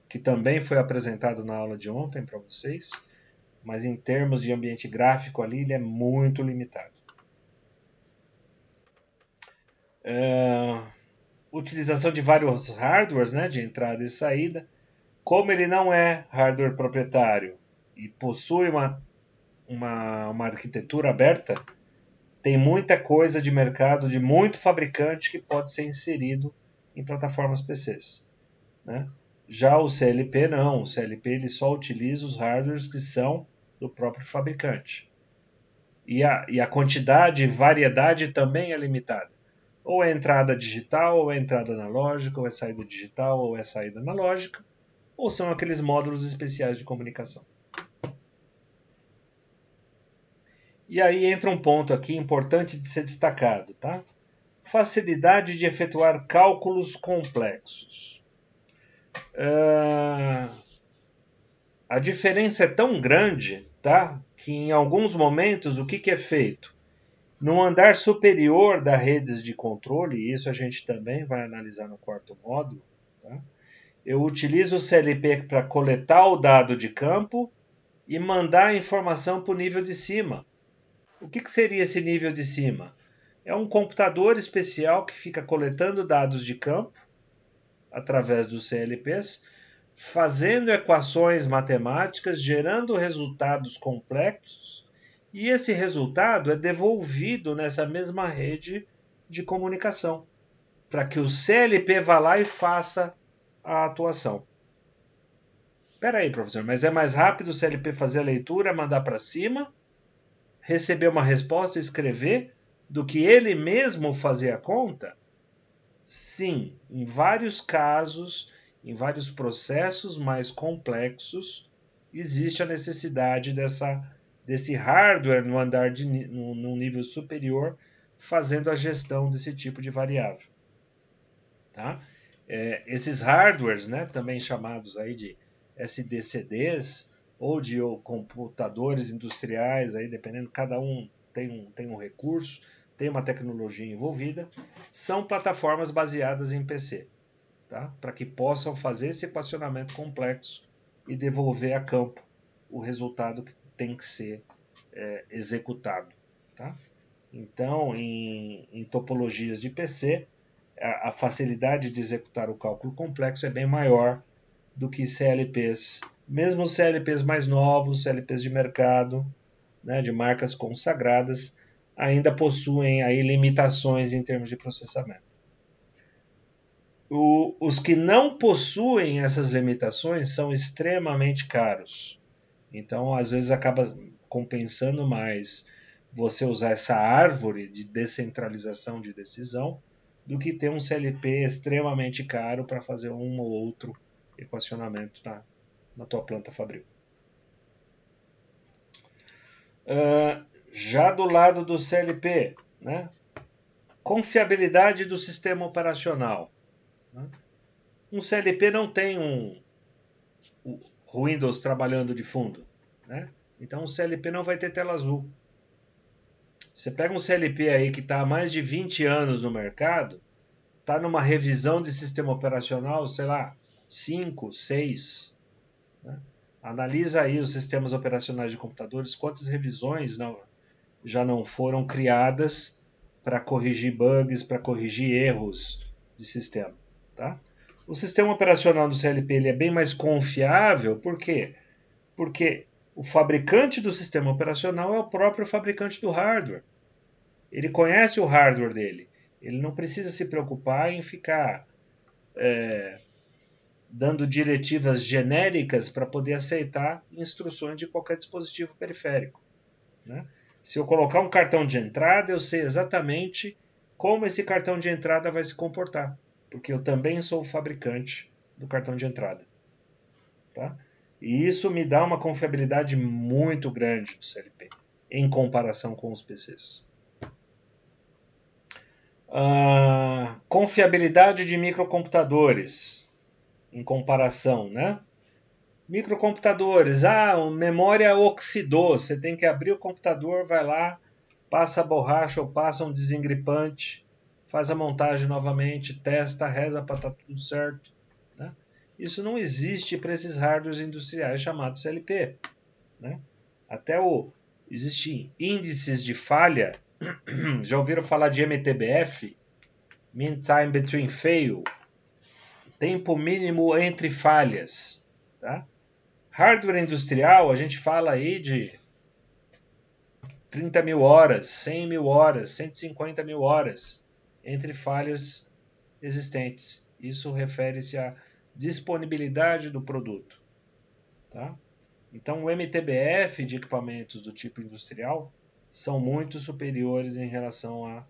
Speaker 1: que também foi apresentado na aula de ontem para vocês, mas em termos de ambiente gráfico ali, ele é muito limitado. Utilização de vários hardwares, né, de entrada e saída. Como ele não é hardware proprietário e possui uma arquitetura aberta, tem muita coisa de mercado, de muito fabricante que pode ser inserido em plataformas PCs. Né? Já o CLP não, o CLP ele só utiliza os hardwares que são do próprio fabricante. E a quantidade e variedade também é limitada. Ou é entrada digital, ou é entrada analógica, ou é saída digital, ou é saída analógica, ou são aqueles módulos especiais de comunicação. E aí entra um ponto aqui importante de ser destacado, tá? Facilidade de efetuar cálculos complexos. A diferença é tão grande, tá? Que em alguns momentos o que é feito? No andar superior das redes de controle, e isso a gente também vai analisar no quarto módulo, tá? Eu utilizo o CLP para coletar o dado de campo e mandar a informação para o nível de cima. O que seria esse nível de cima? É um computador especial que fica coletando dados de campo através dos CLPs, fazendo equações matemáticas, gerando resultados complexos, e esse resultado é devolvido nessa mesma rede de comunicação, para que o CLP vá lá e faça a atuação. Espera aí, professor, mas é mais rápido o CLP fazer a leitura, mandar para cima, receber uma resposta e escrever, do que ele mesmo fazer a conta? Sim, em vários casos, em vários processos mais complexos, existe a necessidade desse hardware no andar num nível superior, fazendo a gestão desse tipo de variável. Tá? Esses hardwares, né, também chamados aí de SDCDs, ou de computadores industriais, aí, dependendo, cada um tem um recurso, tem uma tecnologia envolvida, são plataformas baseadas em PC, tá? Para que possam fazer esse equacionamento complexo e devolver a campo o resultado que tem que ser executado. Tá? Então, em topologias de PC, a facilidade de executar o cálculo complexo é bem maior do que CLPs. Mesmo os CLPs mais novos, CLPs de mercado, né, de marcas consagradas, ainda possuem aí limitações em termos de processamento. Os que não possuem essas limitações são extremamente caros. Então, às vezes, acaba compensando mais você usar essa árvore de descentralização de decisão do que ter um CLP extremamente caro para fazer um ou outro equacionamento na tua planta fabril. Já do lado do CLP, né? Confiabilidade do sistema operacional. Né? Um CLP não tem o Windows trabalhando de fundo. Né? Então o CLP não vai ter tela azul. Você pega um CLP aí que está há mais de 20 anos no mercado, está numa revisão de sistema operacional, sei lá, 5, 6. Né? Analisa aí os sistemas operacionais de computadores, quantas revisões já não foram criadas para corrigir bugs, para corrigir erros de sistema. Tá? O sistema operacional do CLP ele é bem mais confiável, por quê? Porque o fabricante do sistema operacional é o próprio fabricante do hardware. Ele conhece o hardware dele. Ele não precisa se preocupar em ficar dando diretivas genéricas para poder aceitar instruções de qualquer dispositivo periférico. Né? Se eu colocar um cartão de entrada, eu sei exatamente como esse cartão de entrada vai se comportar, porque eu também sou o fabricante do cartão de entrada. Tá? E isso me dá uma confiabilidade muito grande do CLP, em comparação com os PCs. Confiabilidade de microcomputadores, em comparação, né? Microcomputadores, memória oxidou, você tem que abrir o computador, vai lá, passa a borracha ou passa um desengripante, faz a montagem novamente, testa, reza para estar tudo certo. Né? Isso não existe para esses hardwares industriais chamados CLP. Né? Até existem índices de falha, já ouviram falar de MTBF? Mean Time Between Fail, tempo mínimo entre falhas. Tá? Hardware industrial, a gente fala aí de 30 mil horas, 100 mil horas, 150 mil horas entre falhas existentes. Isso refere-se à disponibilidade do produto. Tá? Então, o MTBF de equipamentos do tipo industrial são muito superiores em relação a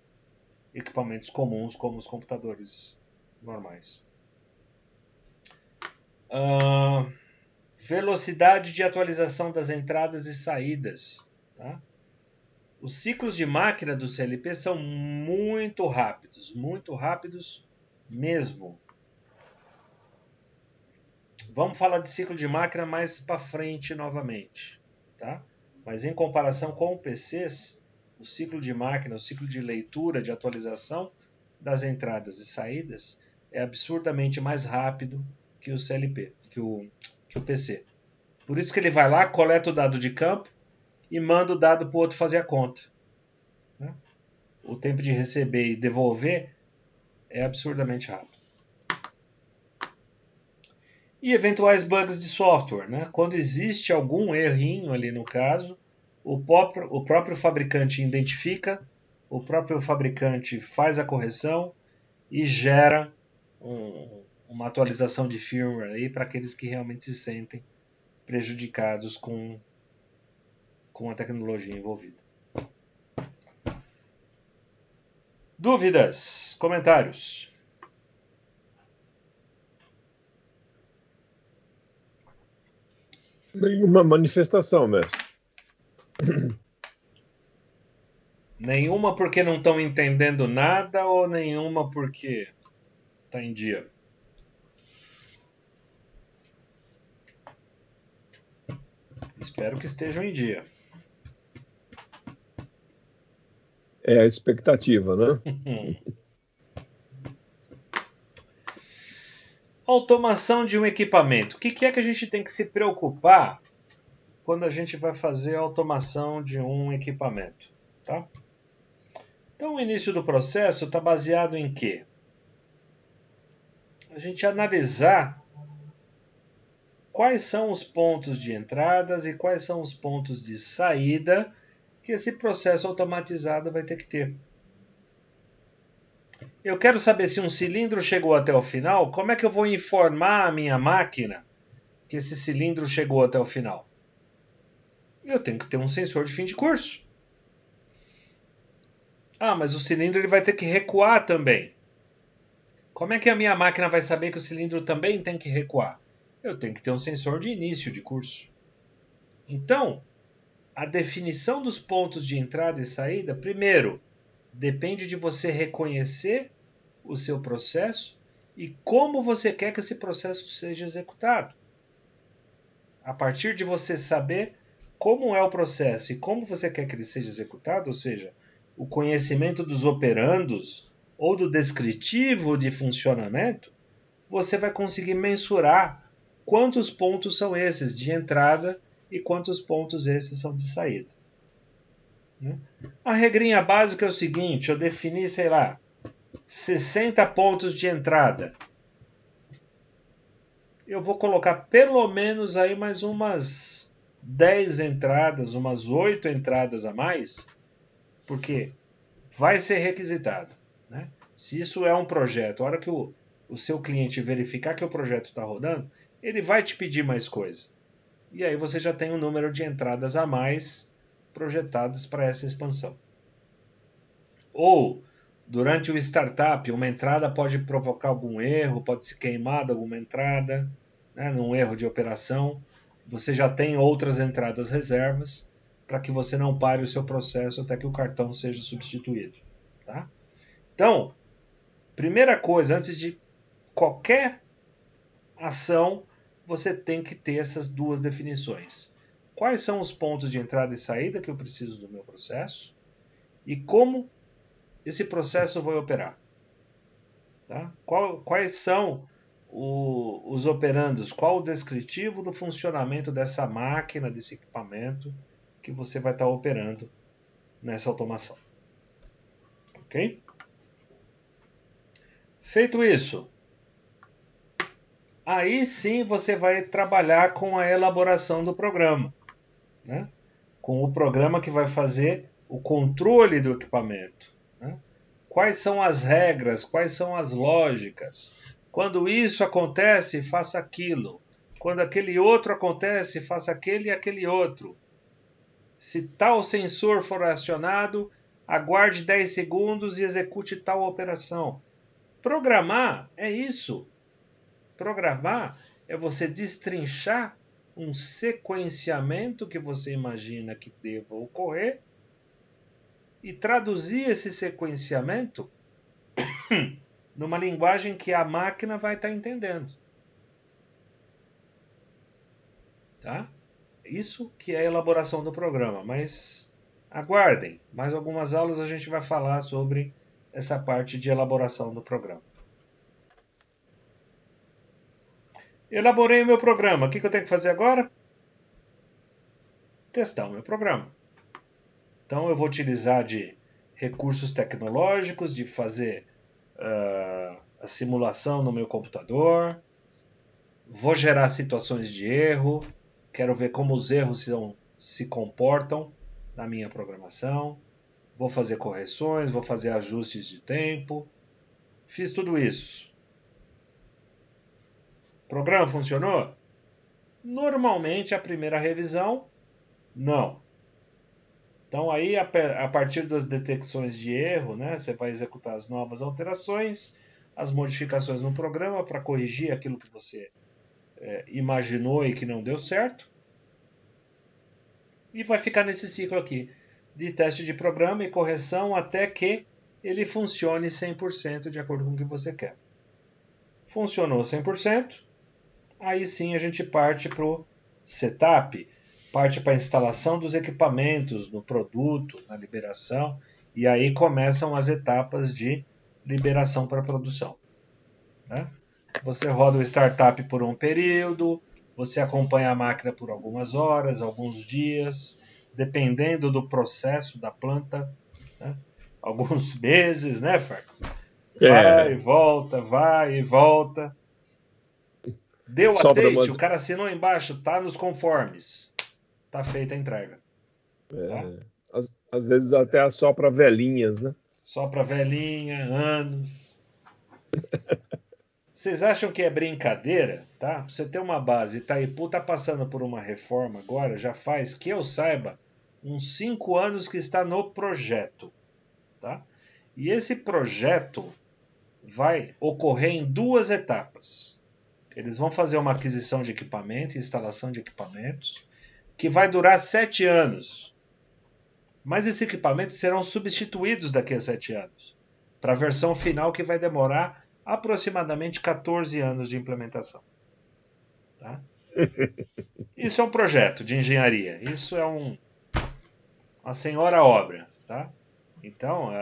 Speaker 1: equipamentos comuns, como os computadores normais. Velocidade de atualização das entradas e saídas. Tá? Os ciclos de máquina do CLP são muito rápidos mesmo. Vamos falar de ciclo de máquina mais para frente novamente. Tá? Mas em comparação com PCs, o ciclo de máquina, o ciclo de leitura, de atualização das entradas e saídas é absurdamente mais rápido que o CLP, que o PC. Por isso que ele vai lá, coleta o dado de campo e manda o dado para o outro fazer a conta. Né? O tempo de receber e devolver é absurdamente rápido. E eventuais bugs de software. Né? Quando existe algum errinho ali no caso, o próprio fabricante identifica, o próprio fabricante faz a correção e gera uma atualização de firmware aí para aqueles que realmente se sentem prejudicados com a tecnologia envolvida. Dúvidas? Comentários?
Speaker 4: Nenhuma manifestação, mestre.
Speaker 1: Nenhuma porque não estão entendendo nada ou nenhuma porque está em dia? Espero que estejam em dia.
Speaker 4: É a expectativa, né?
Speaker 1: Automação de um equipamento. O que é que a gente tem que se preocupar quando a gente vai fazer a automação de um equipamento? Tá? Então, o início do processo está baseado em quê? A gente analisar quais são os pontos de entradas e quais são os pontos de saída que esse processo automatizado vai ter que ter. Eu quero saber se um cilindro chegou até o final, como é que eu vou informar a minha máquina que esse cilindro chegou até o final? Eu tenho que ter um sensor de fim de curso. Ah, mas o cilindro ele vai ter que recuar também. Como é que a minha máquina vai saber que o cilindro também tem que recuar? Eu tenho que ter um sensor de início de curso. Então, a definição dos pontos de entrada e saída, primeiro, depende de você reconhecer o seu processo e como você quer que esse processo seja executado. A partir de você saber como é o processo e como você quer que ele seja executado, ou seja, o conhecimento dos operandos ou do descritivo de funcionamento, você vai conseguir mensurar quantos pontos são esses de entrada e quantos pontos esses são de saída. A regrinha básica é o seguinte, eu defini, sei lá, 60 pontos de entrada. Eu vou colocar pelo menos aí mais umas 10 entradas, umas 8 entradas a mais, porque vai ser requisitado. Né? Se isso é um projeto, a hora que o seu cliente verificar que o projeto está rodando, ele vai te pedir mais coisa. E aí você já tem um número de entradas a mais projetadas para essa expansão. Ou, durante o startup, uma entrada pode provocar algum erro, pode se queimar de alguma entrada, né, num erro de operação. Você já tem outras entradas reservas para que você não pare o seu processo até que o cartão seja substituído. Tá? Então, primeira coisa, antes de qualquer ação, você tem que ter essas duas definições. Quais são os pontos de entrada e saída que eu preciso do meu processo? E como esse processo vai operar? Tá? Quais são os operandos? Qual o descritivo do funcionamento dessa máquina, desse equipamento que você vai estar operando nessa automação? Ok? Feito isso, aí sim você vai trabalhar com a elaboração do programa, né? Com o programa que vai fazer o controle do equipamento. Né? Quais são as regras, quais são as lógicas. Quando isso acontece, faça aquilo. Quando aquele outro acontece, faça aquele e aquele outro. Se tal sensor for acionado, aguarde 10 segundos e execute tal operação. Programar é isso. Programar é você destrinchar um sequenciamento que você imagina que deva ocorrer e traduzir esse sequenciamento numa linguagem que a máquina vai estar entendendo. Tá? Isso que é a elaboração do programa, mas aguardem, mais algumas aulas a gente vai falar sobre essa parte de elaboração do programa. Elaborei o meu programa, o que eu tenho que fazer agora? Testar o meu programa. Então eu vou utilizar de recursos tecnológicos, de fazer a simulação no meu computador, vou gerar situações de erro, quero ver como os erros se comportam na minha programação, vou fazer correções, vou fazer ajustes de tempo, fiz tudo isso. O programa funcionou? Normalmente a primeira revisão, não. Então aí a partir das detecções de erro, né, você vai executar as novas alterações, as modificações no programa para corrigir aquilo que você imaginou e que não deu certo. E vai ficar nesse ciclo aqui de teste de programa e correção até que ele funcione 100% de acordo com o que você quer. Funcionou 100%, aí sim a gente parte para o setup, parte para a instalação dos equipamentos no produto, na liberação, e aí começam as etapas de liberação para produção. Né? Você roda o startup por um período, você acompanha a máquina por algumas horas, alguns dias, dependendo do processo da planta, né? Alguns meses, né, Farkas? Vai e volta, vai e volta. Deu aceite, o cara assinou embaixo, tá nos conformes. Tá feita a entrega.
Speaker 4: Tá? Às vezes até só para velhinhas, né?
Speaker 1: Só para velhinha, anos. Vocês acham que é brincadeira, tá? Pra você ter uma base, Itaipu tá passando por uma reforma agora, já faz, que eu saiba, uns 5 anos que está no projeto, Tá? E esse projeto vai ocorrer em 2 etapas. Eles vão fazer uma aquisição de equipamento, instalação de equipamentos, que vai durar 7 anos. Mas esses equipamentos serão substituídos daqui a 7 anos, para a versão final que vai demorar aproximadamente 14 anos de implementação. Tá? Isso é um projeto de engenharia. Isso é uma senhora obra. Tá? Então,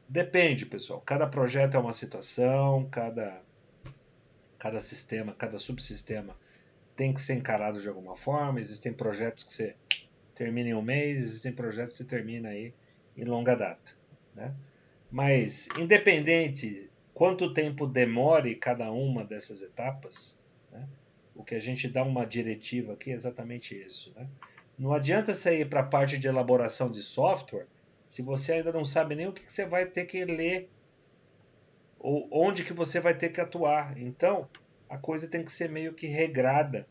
Speaker 1: depende, pessoal. Cada projeto é uma situação, cada sistema, cada subsistema tem que ser encarado de alguma forma. Existem projetos que você termina em um mês, existem projetos que você termina aí em longa data. Né? Mas, independente quanto tempo demore cada uma dessas etapas, né? O que a gente dá uma diretiva aqui é exatamente isso. Né? Não adianta você ir para a parte de elaboração de software se você ainda não sabe nem o que você vai ter que ler ou onde que você vai ter que atuar. Então, a coisa tem que ser meio que regrada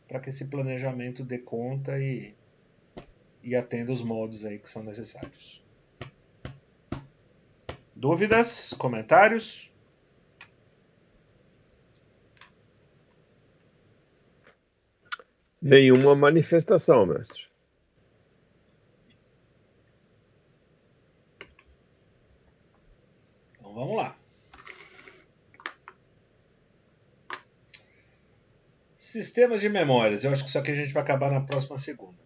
Speaker 1: para que esse planejamento dê conta e atenda os moldes aí que são necessários. Dúvidas? Comentários?
Speaker 4: Nenhuma manifestação, mestre.
Speaker 1: Então vamos lá. Sistemas de memórias. Eu acho que isso aqui a gente vai acabar na próxima segunda.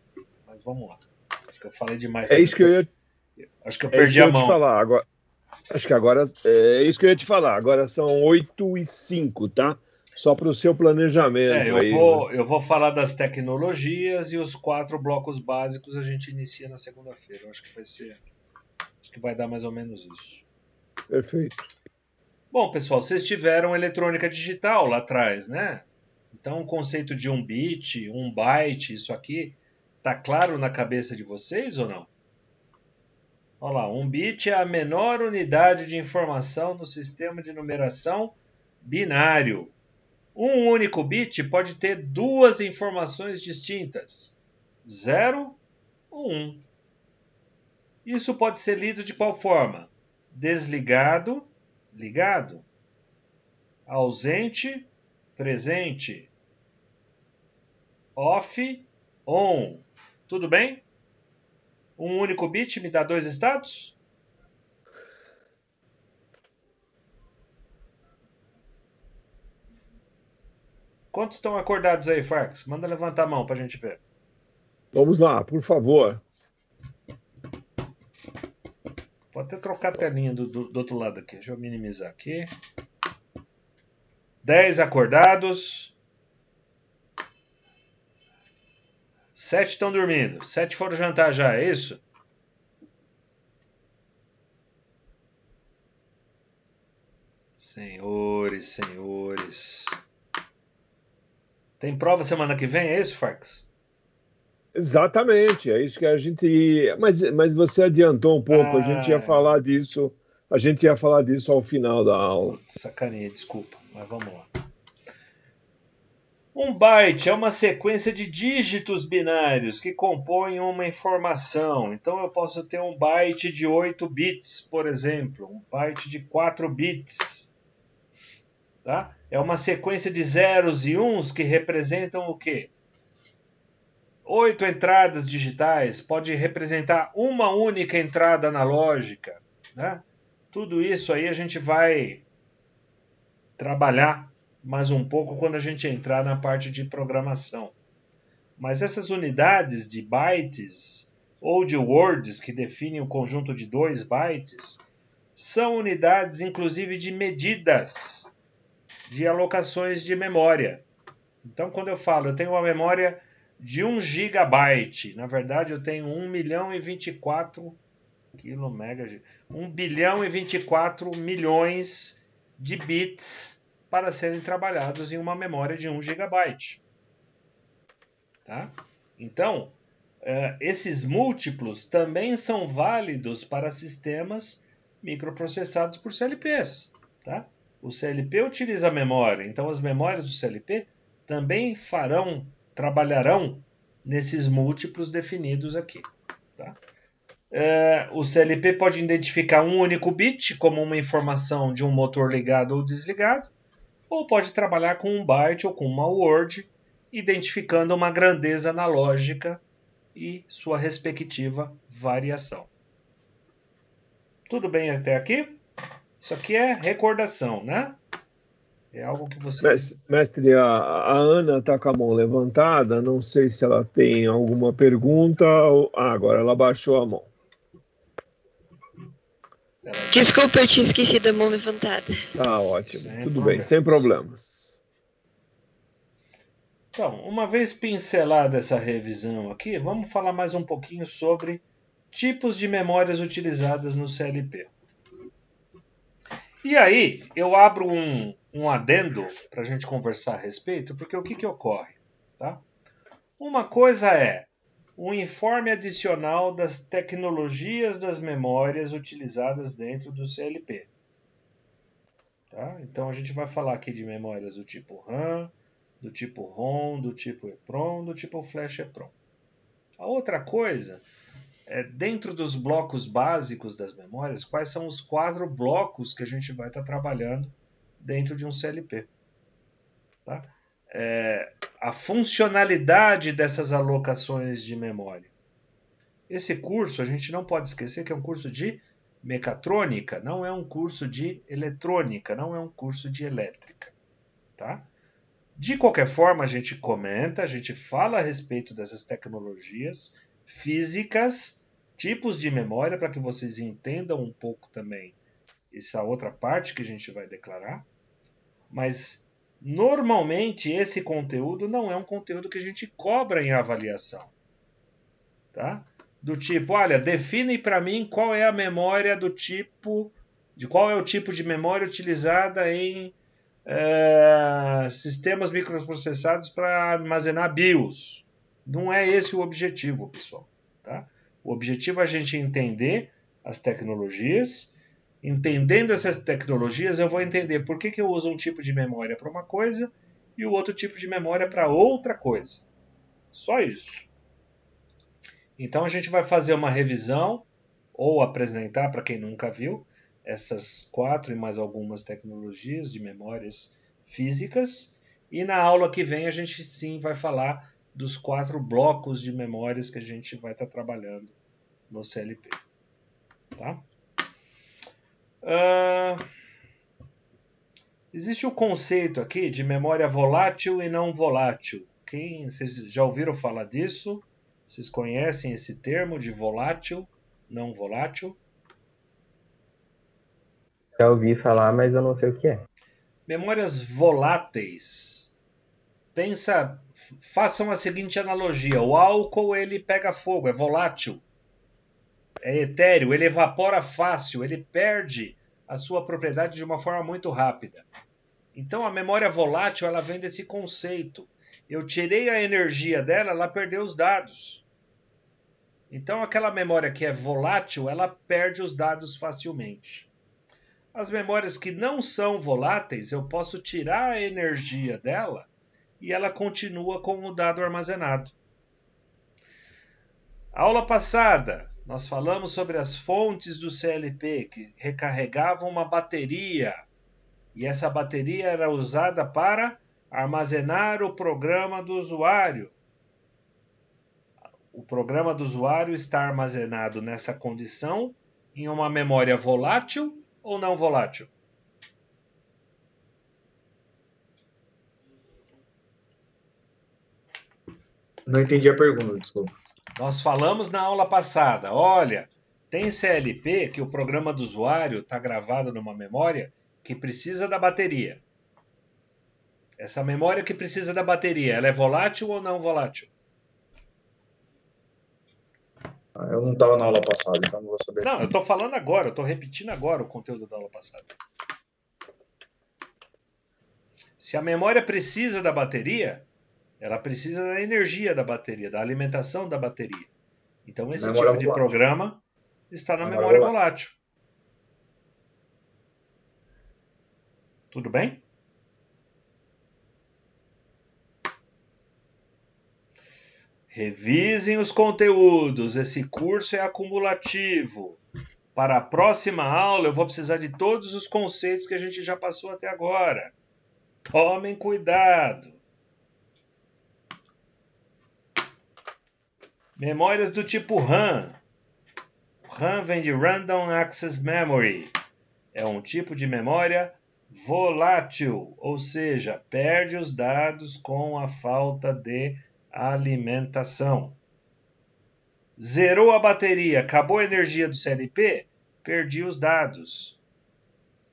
Speaker 1: Mas vamos lá. Acho que eu falei demais.
Speaker 4: É isso que eu ia,
Speaker 1: acho que eu perdi a mão.
Speaker 4: te falar. Agora, acho que agora é isso que eu ia te falar. Agora são 8h05, tá? Só para o seu planejamento.
Speaker 1: Eu vou falar das tecnologias e os 4 blocos básicos a gente inicia na segunda-feira. Eu acho que vai ser. Acho que vai dar mais ou menos isso.
Speaker 4: Perfeito.
Speaker 1: Bom, pessoal, vocês tiveram eletrônica digital lá atrás, né? Então o conceito de 1 bit, 1 byte, isso aqui, tá claro na cabeça de vocês ou não? Olha lá, 1 bit é a menor unidade de informação no sistema de numeração binário. Um único bit pode ter 2 informações distintas, 0 ou 1. Isso pode ser lido de qual forma? Desligado, ligado. Ausente, presente. Off, on. Tudo bem? Um único bit me dá 2 estados? Quantos estão acordados aí, Farx? Manda levantar a mão para a gente ver.
Speaker 4: Vamos lá, por favor.
Speaker 1: Pode até trocar a telinha do outro lado aqui. Deixa eu minimizar aqui. 10 acordados. 7 estão dormindo. 7 foram jantar já, é isso? Senhores, senhores. Tem prova semana que vem, é isso, Farx?
Speaker 4: Exatamente, é isso que a gente. Mas você adiantou um pouco, a gente ia falar disso. A gente ia falar disso ao final da aula.
Speaker 1: Sacaneia, desculpa, mas vamos lá. 1 byte é uma sequência de dígitos binários que compõem uma informação. Então eu posso ter 1 byte de 8 bits, por exemplo, 1 byte de 4 bits. Tá? É uma sequência de zeros e uns que representam o quê? 8 entradas digitais, pode representar uma única entrada analógica. Né? Tudo isso aí a gente vai trabalhar mais um pouco quando a gente entrar na parte de programação. Mas essas unidades de bytes ou de words, que definem o conjunto de 2 bytes, são unidades inclusive de medidas de alocações de memória. Então, quando eu falo, eu tenho uma memória de 1 gigabyte, na verdade eu tenho 1 milhão e 24 quilomegas, 1 bilhão e 24 milhões de bits para serem trabalhados em uma memória de 1 gigabyte. Tá? Então, esses múltiplos também são válidos para sistemas microprocessados por CLPs. Tá? O CLP utiliza a memória, então as memórias do CLP também trabalharão nesses múltiplos definidos aqui. Tá? O CLP pode identificar um único bit como uma informação de um motor ligado ou desligado, ou pode trabalhar com um byte ou com uma word, identificando uma grandeza analógica e sua respectiva variação. Tudo bem até aqui? Isso aqui é recordação, né? É algo que você...
Speaker 4: Mestre, a Ana está com a mão levantada, não sei se ela tem alguma pergunta. Agora ela baixou a mão.
Speaker 6: Desculpa, eu tinha esquecido a mão levantada.
Speaker 4: Tá ótimo,
Speaker 1: Sem
Speaker 4: tudo
Speaker 1: problemas.
Speaker 4: bem, sem problemas.
Speaker 1: Então, uma vez pincelada essa revisão aqui, vamos falar mais um pouquinho sobre tipos de memórias utilizadas no CLP. E aí, eu abro um adendo para a gente conversar a respeito, porque o que ocorre? Tá? Uma coisa é um informe adicional das tecnologias das memórias utilizadas dentro do CLP. Tá? Então, a gente vai falar aqui de memórias do tipo RAM, do tipo ROM, do tipo EPROM, do tipo Flash EPROM. A outra coisa é, dentro dos blocos básicos das memórias, quais são os 4 blocos que a gente vai estar trabalhando dentro de um CLP. Tá? A funcionalidade dessas alocações de memória. Esse curso, a gente não pode esquecer que é um curso de mecatrônica, não é um curso de eletrônica, não é um curso de elétrica. Tá? De qualquer forma, a gente comenta, a gente fala a respeito dessas tecnologias físicas, tipos de memória, para que vocês entendam um pouco também essa outra parte que a gente vai declarar. Mas, normalmente, esse conteúdo não é um conteúdo que a gente cobra em avaliação. Tá? Do tipo, olha, define para mim qual é a memória do tipo, de qual é o tipo de memória utilizada em sistemas microprocessados para armazenar BIOS. Não é esse o objetivo, pessoal. Tá? O objetivo é a gente entender as tecnologias. Entendendo essas tecnologias, eu vou entender por que eu uso um tipo de memória para uma coisa e o outro tipo de memória para outra coisa. Só isso. Então a gente vai fazer uma revisão ou apresentar para quem nunca viu essas 4 e mais algumas tecnologias de memórias físicas. E na aula que vem a gente sim vai falar dos 4 blocos de memórias que a gente vai estar trabalhando no CLP. Tá? Existe o conceito aqui de memória volátil e não volátil. Vocês já ouviram falar disso? Vocês conhecem esse termo de volátil, não volátil?
Speaker 3: Já ouvi falar, mas eu não sei o que é.
Speaker 1: Memórias voláteis. Façam a seguinte analogia. O álcool ele pega fogo, é volátil. É etéreo, ele evapora fácil, ele perde a sua propriedade de uma forma muito rápida. Então a memória volátil ela vem desse conceito. Eu tirei a energia dela, ela perdeu os dados. Então aquela memória que é volátil, ela perde os dados facilmente. As memórias que não são voláteis, eu posso tirar a energia dela e ela continua com o dado armazenado. Aula passada, nós falamos sobre as fontes do CLP que recarregavam uma bateria e essa bateria era usada para armazenar o programa do usuário. O programa do usuário está armazenado nessa condição em uma memória volátil ou não volátil?
Speaker 2: Não entendi a pergunta, desculpa.
Speaker 1: Nós falamos na aula passada, olha, tem CLP que o programa do usuário está gravado numa memória que precisa da bateria. Essa memória que precisa da bateria, ela é volátil ou não volátil?
Speaker 2: Eu não estava na aula passada, então não vou saber.
Speaker 1: Não, eu estou falando agora, eu estou repetindo agora o conteúdo da aula passada. Se a memória precisa da bateria, ela precisa da energia da bateria, da alimentação da bateria. Então esse
Speaker 2: Memória
Speaker 1: tipo de
Speaker 2: volátil.
Speaker 1: programa está na
Speaker 2: Memória
Speaker 1: memória
Speaker 2: volátil.
Speaker 1: volátil. Tudo bem? Revisem os conteúdos, esse curso é acumulativo. Para a próxima aula eu vou precisar de todos os conceitos que a gente já passou até agora. Tomem cuidado. Memórias do tipo RAM. RAM vem de Random Access Memory. É um tipo de memória volátil, ou seja, perde os dados com a falta de alimentação. Zerou a bateria, acabou a energia do CLP, perdi os dados.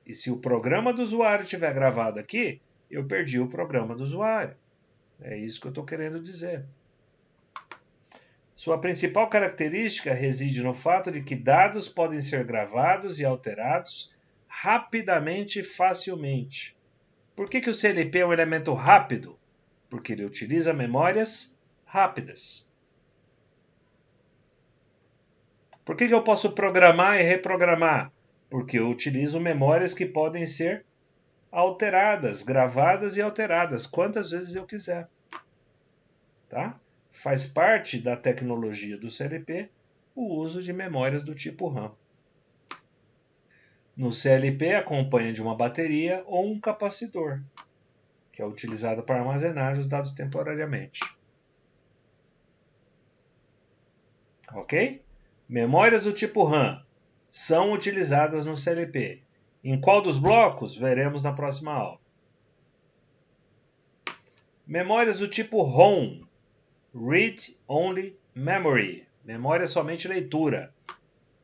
Speaker 1: E se o programa do usuário estiver gravado aqui, eu perdi o programa do usuário. É isso que eu estou querendo dizer. Sua principal característica reside no fato de que dados podem ser gravados e alterados rapidamente e facilmente. Por que o CLP é um elemento rápido? Porque ele utiliza memórias rápidas. Por que eu posso programar e reprogramar? Porque eu utilizo memórias que podem ser alteradas, gravadas e alteradas, quantas vezes eu quiser. Tá? Faz parte da tecnologia do CLP o uso de memórias do tipo RAM. No CLP acompanha de uma bateria ou um capacitor, que é utilizado para armazenar os dados temporariamente. Ok? Memórias do tipo RAM são utilizadas no CLP. Em qual dos blocos? Veremos na próxima aula. Memórias do tipo ROM, Read Only Memory, memória somente leitura.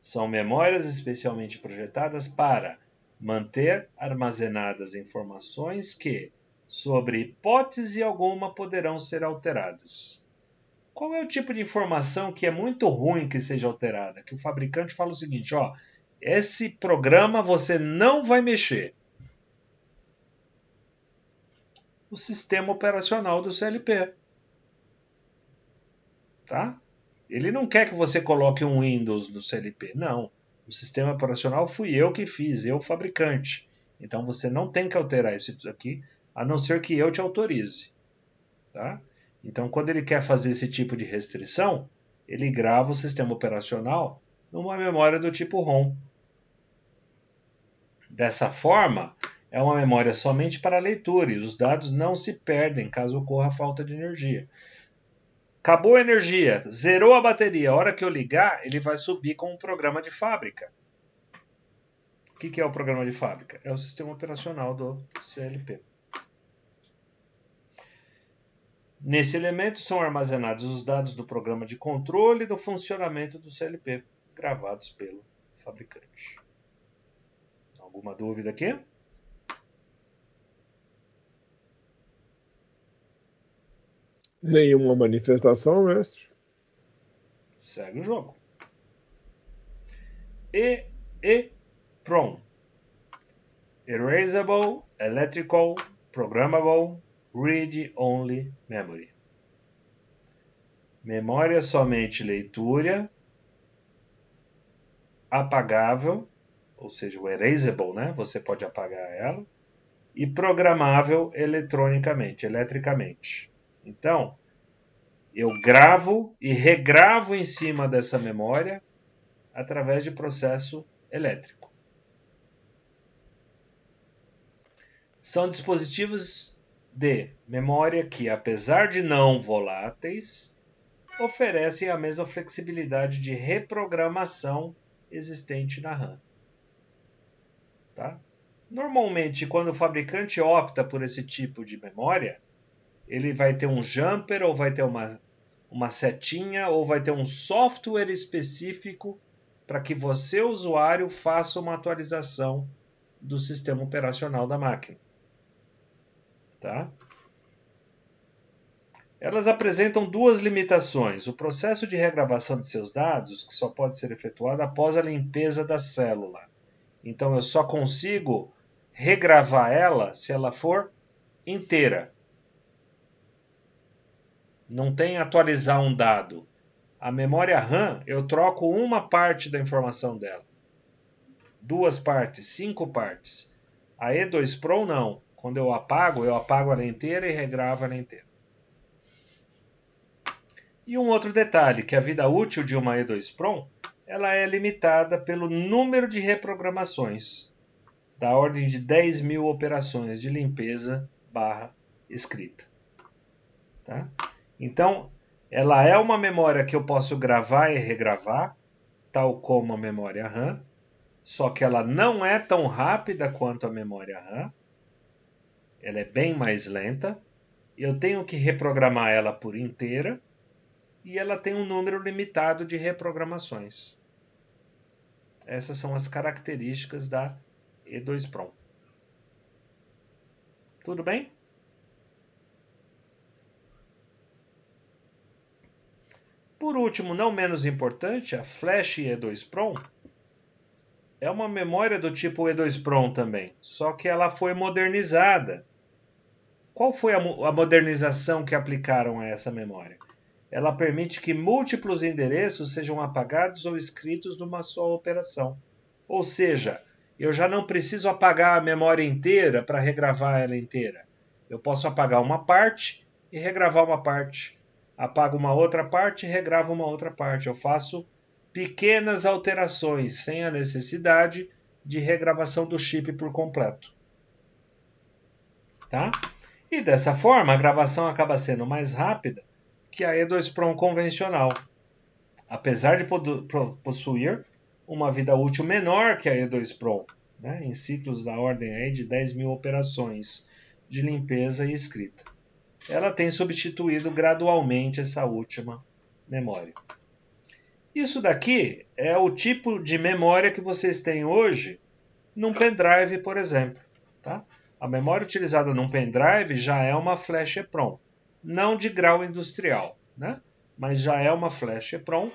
Speaker 1: São memórias especialmente projetadas para manter armazenadas informações que, sobre hipótese alguma, poderão ser alteradas. Qual é o tipo de informação que é muito ruim que seja alterada? Que o fabricante fala o seguinte, ó, esse programa você não vai mexer. O sistema operacional do CLP. Tá? Ele não quer que você coloque um Windows no CLP. Não. O sistema operacional fui eu que fiz, eu fabricante. Então você não tem que alterar isso aqui, a não ser que eu te autorize. Tá? Então, quando ele quer fazer esse tipo de restrição, ele grava o sistema operacional numa memória do tipo ROM. Dessa forma, é uma memória somente para leitura e os dados não se perdem caso ocorra falta de energia. Acabou a energia, zerou a bateria, a hora que eu ligar, ele vai subir com um programa de fábrica. O que é o programa de fábrica? É o sistema operacional do CLP. Nesse elemento são armazenados os dados do programa de controle do funcionamento do CLP, gravados pelo fabricante. Alguma dúvida aqui?
Speaker 4: Nenhuma manifestação, mestre.
Speaker 1: Segue o jogo. EEPROM. Erasable, Electrical, Programmable, Read-Only Memory. Memória somente leitura, apagável, ou seja, o erasable, né? Você pode apagar ela, e programável eletricamente. Então, eu gravo e regravo em cima dessa memória através de processo elétrico. São dispositivos de memória que, apesar de não voláteis, oferecem a mesma flexibilidade de reprogramação existente na RAM. Tá? Normalmente, quando o fabricante opta por esse tipo de memória, ele vai ter um jumper, ou vai ter uma setinha, ou vai ter um software específico para que você, usuário, faça uma atualização do sistema operacional da máquina. Tá? Elas apresentam duas limitações. O processo de regravação de seus dados, que só pode ser efetuado após a limpeza da célula. Então, eu só consigo regravar ela se ela for inteira. Não tem atualizar um dado. A memória RAM, eu troco uma parte da informação dela. 2 partes, 5 partes. A E2PROM não. Quando eu apago ela inteira e regravo ela inteira. E um outro detalhe, que a vida útil de uma E2-PROM, ela é limitada pelo número de reprogramações, da ordem de 10.000 operações de limpeza / escrita. Tá? Então, ela é uma memória que eu posso gravar e regravar, tal como a memória RAM, só que ela não é tão rápida quanto a memória RAM, ela é bem mais lenta, eu tenho que reprogramar ela por inteira, e ela tem um número limitado de reprogramações. Essas são as características da E2-PROM. Tudo bem? Por último, não menos importante, a Flash E2-PROM é uma memória do tipo E2-PROM também, só que ela foi modernizada. Qual foi a modernização que aplicaram a essa memória? Ela permite que múltiplos endereços sejam apagados ou escritos numa só operação. Ou seja, eu já não preciso apagar a memória inteira para regravar ela inteira. Eu posso apagar uma parte e regravar uma parte. Apago uma outra parte e regravo uma outra parte. Eu faço pequenas alterações sem a necessidade de regravação do chip por completo. Tá? E dessa forma, a gravação acaba sendo mais rápida que a E2-PROM convencional, apesar de possuir uma vida útil menor que a E2-PROM, né, em ciclos da ordem aí de 10.000 operações de limpeza e escrita. Ela tem substituído gradualmente essa última memória. Isso daqui é o tipo de memória que vocês têm hoje num pendrive, por exemplo. Tá? A memória utilizada num pendrive já é uma Flash EPROM. Não de grau industrial, né? Mas já é uma Flash EPROM,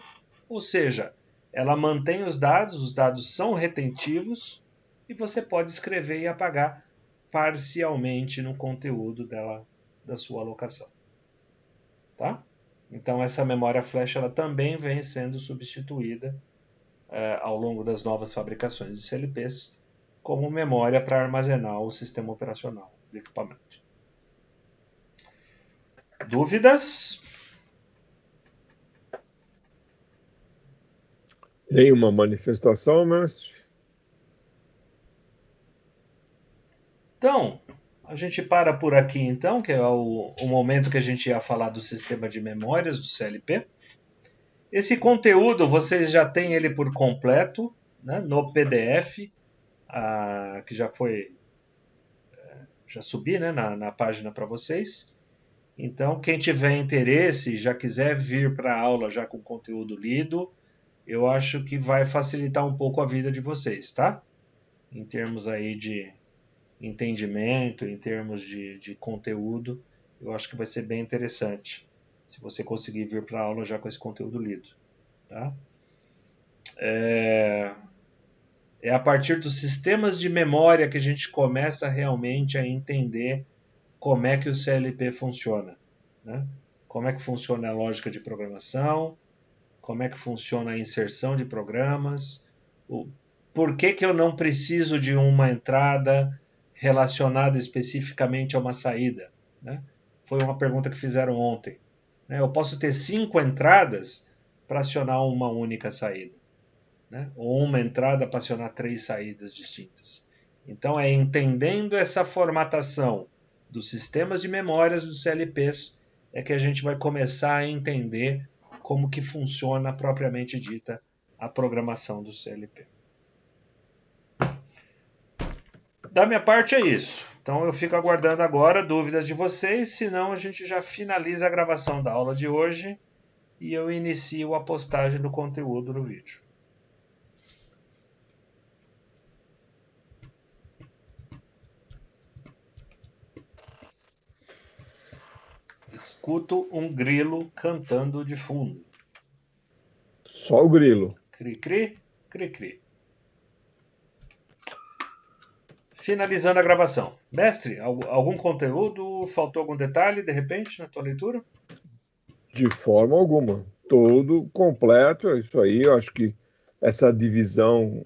Speaker 1: ou seja, ela mantém os dados são retentivos e você pode escrever e apagar parcialmente no conteúdo da sua alocação. Tá? Então essa memória flash ela também vem sendo substituída ao longo das novas fabricações de CLPs como memória para armazenar o sistema operacional do equipamento. Dúvidas?
Speaker 4: Nenhuma manifestação, mestre?
Speaker 1: Então, a gente para por aqui então, que é o momento que a gente ia falar do sistema de memórias do CLP. Esse conteúdo vocês já têm ele por completo, né, no PDF, que já subi, né, na página para vocês. Então, quem tiver interesse, já quiser vir para a aula já com conteúdo lido, eu acho que vai facilitar um pouco a vida de vocês, tá? Em termos aí de entendimento, em termos de conteúdo, eu acho que vai ser bem interessante se você conseguir vir para a aula já com esse conteúdo lido. Tá? É a partir dos sistemas de memória que a gente começa realmente a entender como é que o CLP funciona. Né? Como é que funciona a lógica de programação, como é que funciona a inserção de programas, por que eu não preciso de uma entrada relacionada especificamente a uma saída. Né? Foi uma pergunta que fizeram ontem. Eu posso ter 5 entradas para acionar uma única saída. Né? Ou uma entrada para acionar 3 saídas distintas. Então, é entendendo essa formatação dos sistemas de memórias dos CLPs é que a gente vai começar a entender como que funciona propriamente dita a programação do CLP. Da minha parte é isso. Então eu fico aguardando agora dúvidas de vocês, senão a gente já finaliza a gravação da aula de hoje e eu inicio a postagem do conteúdo no vídeo. Escuto um grilo cantando de fundo.
Speaker 4: Só o grilo.
Speaker 1: Cri-cri, cri-cri. Finalizando a gravação. Mestre, algum conteúdo? Faltou algum detalhe, de repente, na tua leitura?
Speaker 4: De forma alguma. Todo completo, é isso aí. Eu acho que essa divisão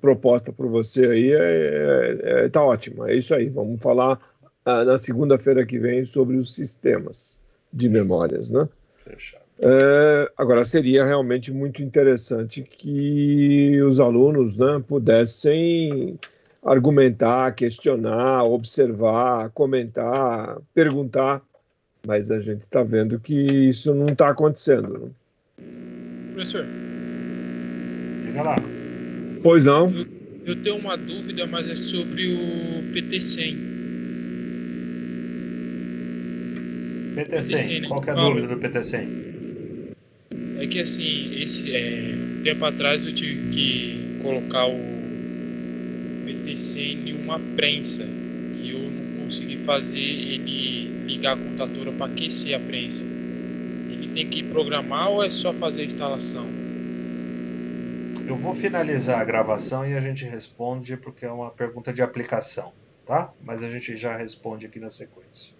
Speaker 4: proposta por você aí tá ótima. É isso aí. Vamos falar na segunda-feira que vem sobre os sistemas de memórias, né?
Speaker 1: Fechado.
Speaker 4: Agora, seria realmente muito interessante que os alunos, né, pudessem argumentar, questionar, observar, comentar, perguntar, mas a gente está vendo que isso não está acontecendo. Né?
Speaker 7: Professor,
Speaker 1: Diga lá.
Speaker 4: Pois não?
Speaker 7: eu tenho uma dúvida, mas é sobre o PT-100.
Speaker 1: PT-100, qual que é a
Speaker 7: Fala.
Speaker 1: dúvida do PT-100?
Speaker 7: É que assim, tempo atrás eu tive que colocar o PT-100 em uma prensa e eu não consegui fazer ele ligar a contadora para aquecer a prensa. Ele tem que programar ou é só fazer a instalação?
Speaker 1: Eu vou finalizar a gravação e a gente responde, porque é uma pergunta de aplicação, tá? Mas a gente já responde aqui na sequência.